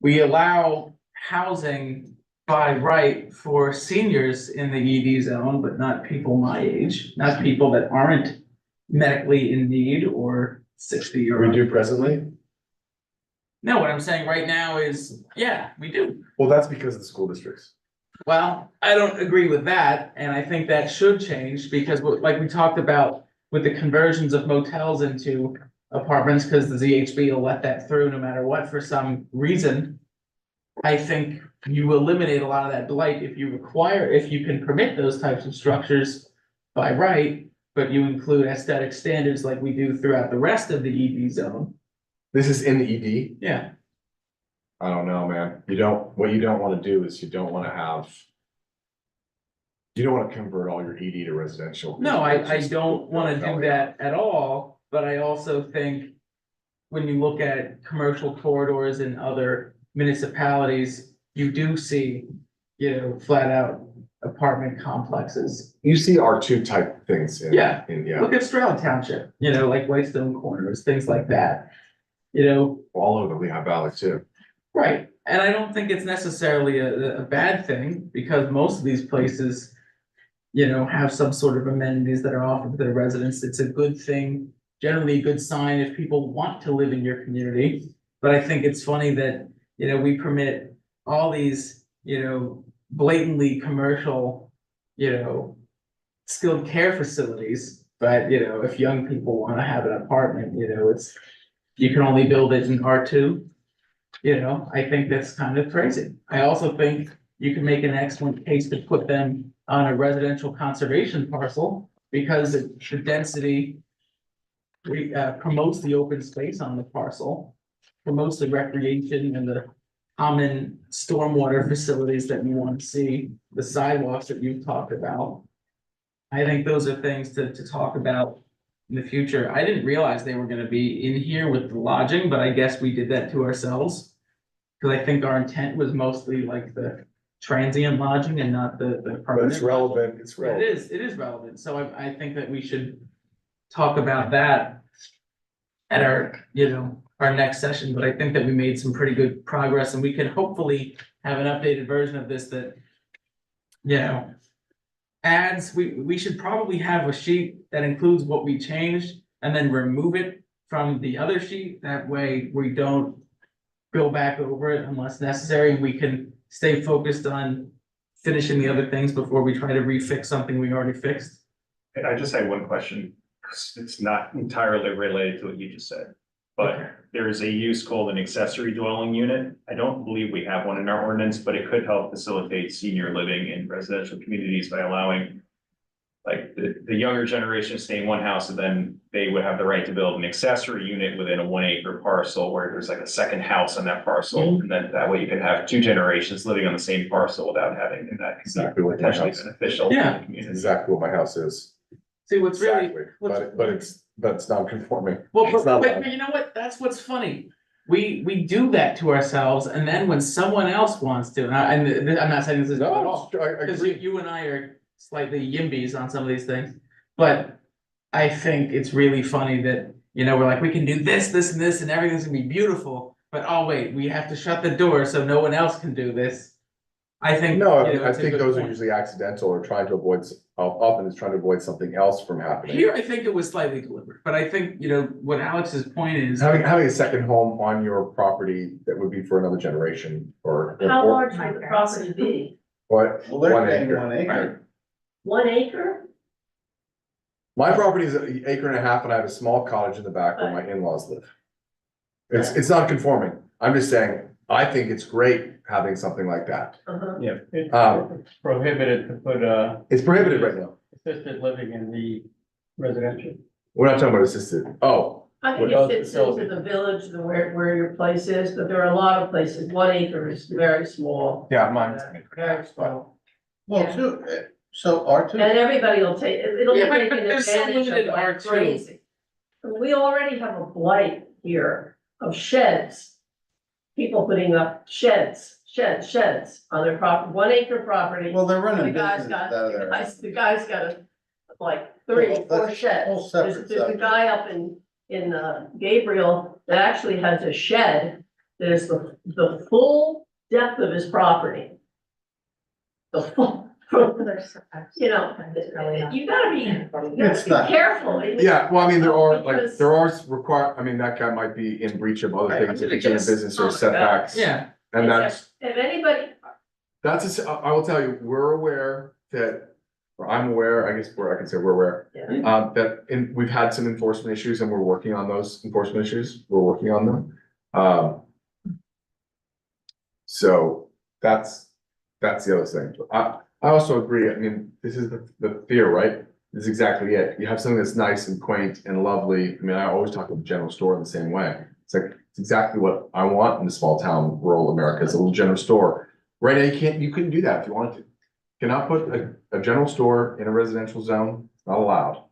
We allow housing by right for seniors in the ED zone, but not people my age, not people that aren't medically in need or 60 or. We do presently, No, what I'm saying right now is, yeah, we do. well, that's because of the school districts. Well, I don't agree with that, and I think that should change, because like we talked about with the conversions of motels into apartments, because the ZHB will let that through no matter what for some reason. I think you eliminate a lot of that blight if you can permit those types of structures by right, but you include aesthetic standards like we do throughout the rest of the ED zone. This is in the ED. Yeah, I don't know, man. What you don't wanna do is you don't wanna convert all your ED to residential. no, I don't wanna do that at all, but I also think when you look at commercial corridors in other municipalities, you do see, flat out apartment complexes. You see R2 type things in. Yeah. Yeah, Look at Stroud Township, like Whitestone Corners, things like that. all over the Lehigh Valley too. Right, and I don't think it's necessarily a bad thing, because most of these places, have some sort of amenities that are offered to their residents. It's a good thing, generally a good sign if people want to live in your community. But I think it's funny that, we permit all these, blatantly commercial, skilled care facilities. But, if young people wanna have an apartment, you can only build it in R2. I think that's kind of crazy. I also think you can make an excellent case to put them on a residential conservation parcel, because the density promotes the open space on the parcel, promotes the recreation and the common stormwater facilities that you want to see, the sidewalks that you've talked about. I think those are things to talk about in the future. I didn't realize they were gonna be in here with the lodging, but I guess we did that to ourselves. Cause I think our intent was mostly like the transient lodging and not the But permanent. it's relevant, it's relevant. It is relevant, so I think that we should talk about that at our next session, but I think that we made some pretty good progress, and we can hopefully have an updated version of this that, adds, we should probably have a sheet that includes what we changed, and then remove it from the other sheet. That way we don't go back over it unless necessary, and we can stay focused on finishing the other things before we try to refix something we already fixed. I just had one question, 'cause it's not entirely related to what you just said. But there is a use called an accessory dwelling unit. I don't believe we have one in our ordinance, but it could help facilitate senior living in residential communities by allowing like the younger generation to stay in one house, and then they would have the right to build an accessory unit within a 1 acre parcel where there's like a second house on that parcel. And then that way you could have two generations living on the same parcel without having, and that could Exactly be what my potentially house, beneficial to Yeah. the that's community. exactly what my house is. See, what's really, Exactly, but it's not conforming. well, It's not but allowed. you know what, that's what's funny. We do that to ourselves, and then when someone else wants to, and I'm not saying this is at all. No, I Cause agree. you and I are slightly yimbies on some of these things, but I think it's really funny that, we're like, we can do this, this and this, and everything's gonna be beautiful. But oh wait, we have to shut the door so no one else can do this. I think. No, I it's a think good those are point. usually accidental or trying to avoid, often it's trying to avoid something else from happening. Here, I think it was slightly deliberate, but I think, what Alex's point is. Having a second home on your property that would be for another generation or. How or- large would the property be? What, Well, they're 1 saying acre. 1 acre. 1 acre? My property is an acre and a half and I have a small cottage in the back where my in-laws live. It's not conforming. I'm just saying, I think it's great having something like that. Uh-huh. It's Um, prohibited to put, It's prohibited right now. assisted living in the residential. We're not talking about assisted. Oh, I think Without it fits into facility. the village, where your place is, but there are a lot of places, 1 acre is very small. Yeah, mine's. Very small. Well, Yeah. two, so R two, And everybody will take, it'll be Yeah, but taken there's so advantage of limited like R2. crazy. We already have a blight here of sheds. People putting up sheds on their property, 1 acre property. well, they're The running guy's business got, out of the there. guy's got like 3 Well, or 4 that's a sheds. whole separate There's a subject. guy up in Gabriel that actually has a shed that is the full depth of his property. The full, you know, you gotta It's be not- careful. Yeah, well, I mean, there are, like, Because- there are I mean, that guy might be in breach of other I things if mean, I it's in a guess- business Oh or my God. setbacks. Yeah, And that's, If anybody, I will tell you, we're aware that, or I'm aware, I guess where I can say we're aware. Yeah. We've had some enforcement issues and we're working on those enforcement issues. We're working on them. So that's the other thing. I also agree. I mean, this is the fear, right? This is exactly it. You have something that's nice and quaint and lovely. I mean, I always talk about the general store in the same way. It's like, it's exactly what I want in the small town, rural America, is a little general store. Right now, you couldn't do that if you wanted to. You cannot put a general store in a residential zone, it's not allowed.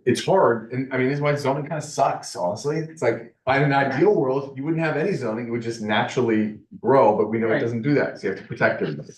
It's hard, and I mean, this is why zoning kind of sucks, honestly. It's like, in an ideal world, you wouldn't have any zoning, it would just naturally grow, but we know it Right. doesn't do that, so you have to protect everybody.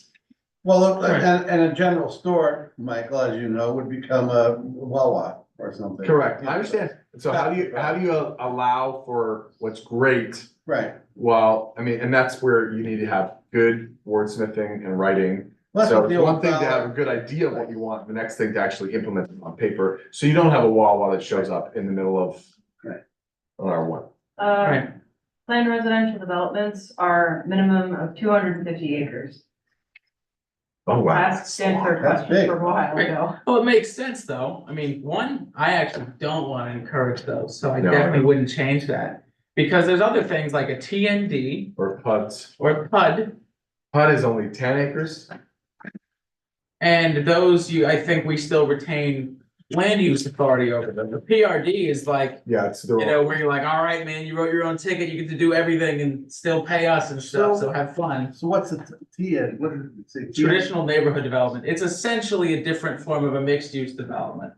Well, look, Right. and a general store, Michael, as you know, would become a Wawa or something. Correct, I understand. So how do you allow for what's great? Right. Well, I mean, and that's where you need to have good wordsmithing and writing. Well, that's So what the it's one old thing to have a dollar- good idea of what you want, the next thing to actually implement it on paper, so you don't have a Wawa that shows up in the middle of. Right. Or what? right. Planned residential developments are minimum of 250 acres. Oh, wow. Asked Stanford That's question big. for a while Right. ago. Well, it makes sense though. I mean, one, I actually don't want to encourage those, so I No. definitely wouldn't change that. Because there's other things like a TND Or PUDs. or PUD, PUD is only 10 acres? and those I think we still retain land use authority over them. The PRD is like, Yeah, it's the. you know, where you're like, all right, man, you wrote your own ticket, you get to do everything and still pay us and stuff, so have fun. So what's the T, what did it say? Traditional neighborhood development, it's essentially a different form of a mixed use development.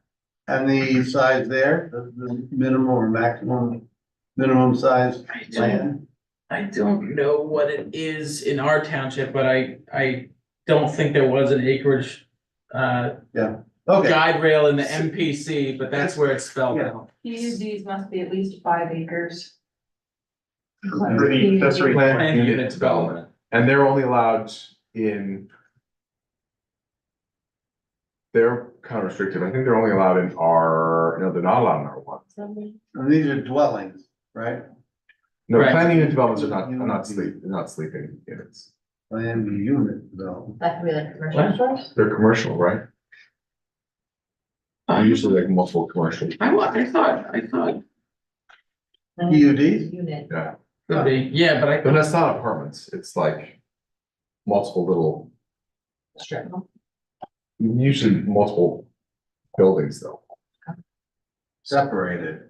And the size there, the minimum or minimum size land? I don't know what it is in our township, but I don't think there was an acreage Okay, guide rail in the MPC, but that's where it's spelled out. PUDs must be at least 5 acres. For the accessory Planned unit development, and they're only allowed in. They're kind of restrictive, I think they're only allowed in no, they're not allowed in R1. and these are dwellings, right? No, Right. planned unit developments are not sleeping units, Land unit development. That could be like commercial stores. they're commercial, right? They're usually like multiple commercial, I thought, PUDs? Unit. yeah, could be, yeah, but I but thought, that's not apartments, it's like. Multiple little, Strip mall. usually multiple buildings though. Separated.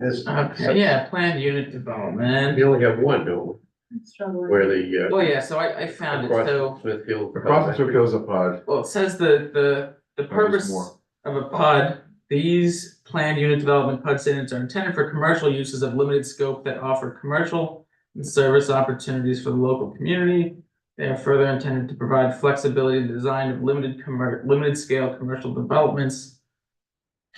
This, okay, yeah, planned unit development. We only have one, don't Struggling. we? Where the, Well, yeah, so I found it, across so, Smithfield. Across the Smithfield is a PUD. well, it says the There's purpose more. of a PUD, these planned unit development PUD standards are intended for commercial uses of limited scope that offer commercial and service opportunities for the local community. They are further intended to provide flexibility in the design of limited scale commercial developments.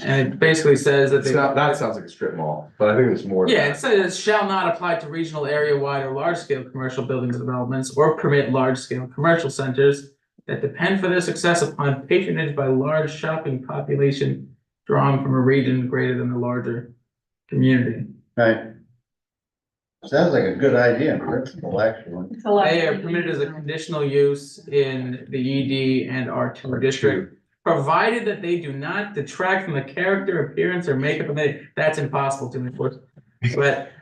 And it basically says that That sounds like a strip mall, but I think there's more. to yeah, that. it says shall not apply to regional area wide or large scale commercial buildings and developments or permit large scale commercial centers that depend for their success upon patronage by large shopping population drawn from a region greater than the larger community. right. Sounds like a good idea, in principle, actually. It's a lot. They are permitted as a conditional use in the ED and R2 district, provided that they do not detract from the character, appearance, or makeup of it. That's impossible to enforce. But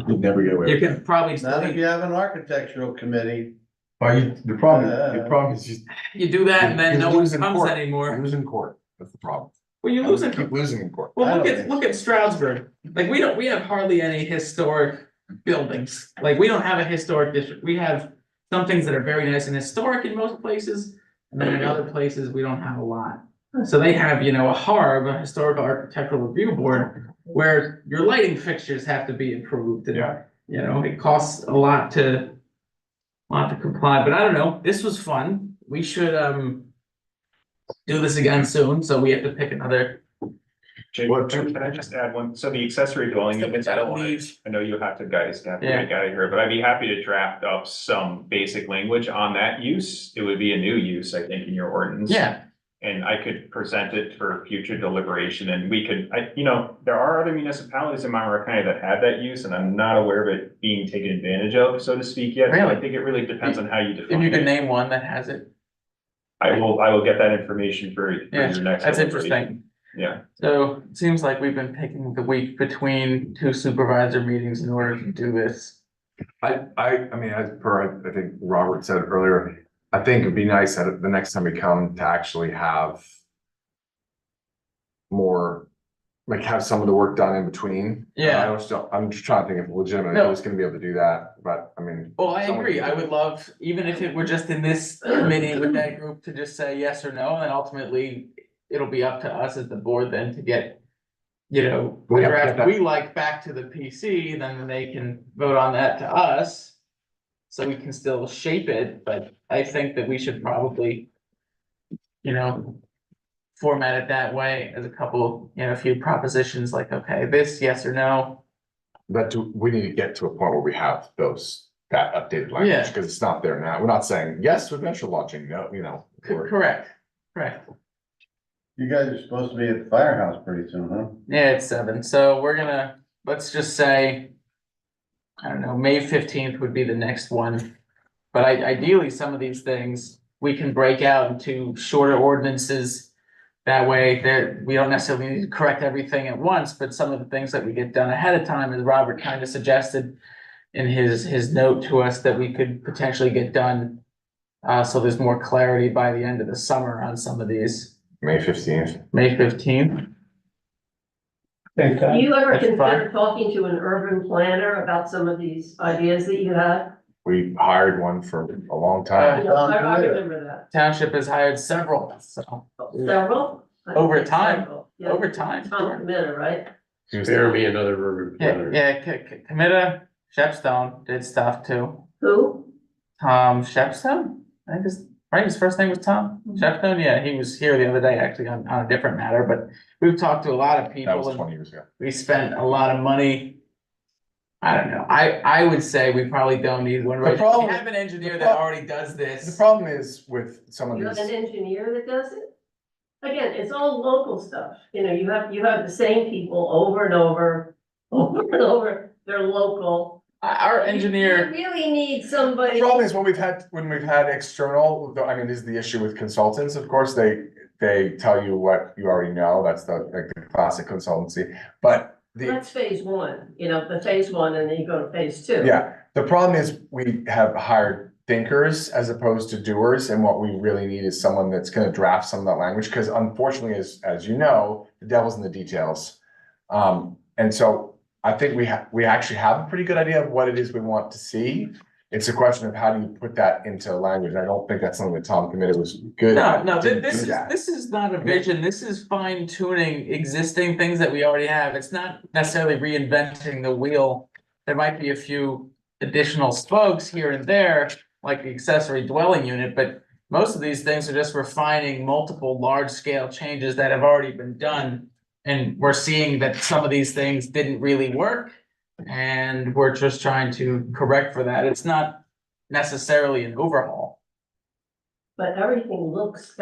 You'd never get away you with it. can probably Not if still, you have an architectural committee. The problem is just. you do that and then You no one lose in comes court. anymore. Lose in court, that's the problem. Well, you're I'm gonna losing, keep losing in court. well, I look don't at, think look at Stroudsburg, like, we have hardly any historic buildings, like, we don't have a historic district, we have some things that are very nice and historic in most places, and then in other places, we don't have a lot. So they have, you know, a HARB, a Historical Architectural Review Board, where your lighting fixtures have to be improved, and, Yeah. you know, it costs a lot to comply, but I don't know, this was fun, we should, do this again soon, so we have to pick another. Jake, Well, can I just add one, so the accessory dwelling units, I don't want to, I know you have to guys have to Yeah. get out of here, but I'd be happy to draft up some basic language on that use. It would be a new use, I think, in your ordinance. Yeah, And I could present it for future deliberation and we could, you know, there are other municipalities in Monterey County that have that use and I'm not aware of it being taken advantage of, so to speak, yet. So Really? I think it really depends on how you if define you can it. name one that has it, I will get that information for yeah, your next. that's deliberation. interesting. Yeah, So it seems like we've been picking the week between two supervisor meetings in order to do this. I mean, as per, I think Robert said earlier, I think it'd be nice that the next time we come to actually have more, like have some of the work done in between. Yeah. I'm just trying to think if legitimately No. who's gonna be able to do that, but I mean. Well, I someone agree, can I do would it. love, even if it were just in this committee with that group to just say yes or no, and then ultimately it'll be up to us as the board then to get, you know, a We have to get draft that- we like back to the PC, then they can vote on that to us. So we can still shape it, but I think that we should probably, you know, format it that way as a couple, you know, a few propositions like, okay, this, yes or no. But we need to get to a point where we have that updated language, Yeah. because it's not there now. We're not saying yes to adventure lodging, no, you know. or- Correct. You guys are supposed to be at the firehouse pretty soon, huh? Yeah, it's 7, so we're gonna, let's just say, I don't know, May 15th would be the next one. But ideally, some of these things, we can break out into shorter ordinances. That way, that we don't necessarily need to correct everything at once, but some of the things that we get done ahead of time, as Robert kind of suggested in his note to us, that we could potentially get done. So there's more clarity by the end of the summer on some of these. May 15th. May 15th. do you ever That's consider fine. talking to an urban planner about some of these ideas that you had? We hired one for a long time. I remember that. Township has hired several, so Several? Over time. Several, yeah. over time. Tom Committer, right? He was- Spare me another urban Yeah, planner. Committa, Shepstone did stuff too. Who? Tom Shepstone, I think his first name was Tom Shepstone, yeah, he was here the other day actually on a different matter, but we've talked to a lot of That people was and 20 years ago. we spent a lot of money. I don't know, I would say we probably don't need one, right? problem- We have an engineer the that pro- already does The this. problem is with some of You have an these, engineer that does it? Again, it's all local stuff, you know, you have the same people over and over, they're local. Our You engineer, really need the somebody. problem is when we've had external, I mean, this is the issue with consultants, of course, they tell you what you already know, that's like the classic consultancy, but That's phase one, you know, the phase one, and then you go to phase two. yeah, the problem is we have hired thinkers as opposed to doers, and what we really need is someone that's gonna draft some of that language, because unfortunately, as you know, the devil's in the details. And so I think we actually have a pretty good idea of what it is we want to see. It's a question of how do you put that into language? I don't think that's something that Tom committed was good at. no, Didn't this do is, that. this is not a vision, this is fine tuning existing things that we already have, it's not necessarily reinventing the wheel. There might be a few additional spokes here and there, like the accessory dwelling unit, but most of these things are just refining multiple large-scale changes that have already been done. And we're seeing that some of these things didn't really work, and we're just trying to correct for that, it's not necessarily an overhaul. But everything looks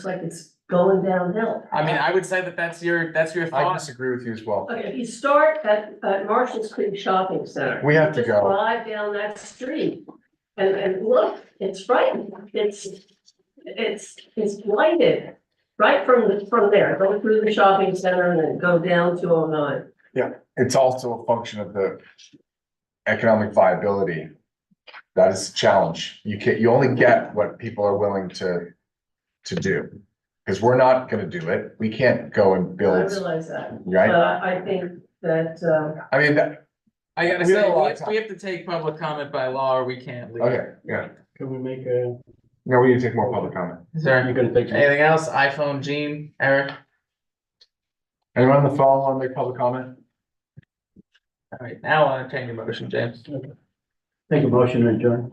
like it's going downhill. I mean, I would say that that's your I thought. disagree with you as well. Okay, if you start at Marshall's Creek Shopping Center. We have to just go. Drive down that street and look, it's frightening, it's blighted. Right from there, go through the shopping center and then go down 209. It's also a function of the economic viability. That is a challenge. You only get what people are willing to do. Cause we're not gonna do it. We can't go and I build, realize that, but right? I think that, I mean, I gotta We have say, a lot of we have to take public comment by law or we can't leave. okay, yeah. Can we make a, No, we need to take more public comment. Is there you're gonna take? anything else? iPhone, Gene, Eric? Anyone on the phone want to make public comment? All right, now I'll entertain your motion, James. Make a motion to adjourn.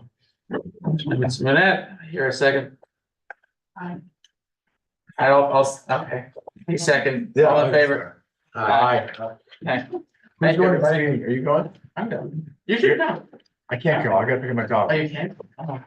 Ms. Manette, here a second. Okay, a second, all in favor? Aye. Okay. Who's Thank going? you. Are you going? I'm done. You should know. I can't go. I gotta pick up my dog. Oh, you can't? Oh.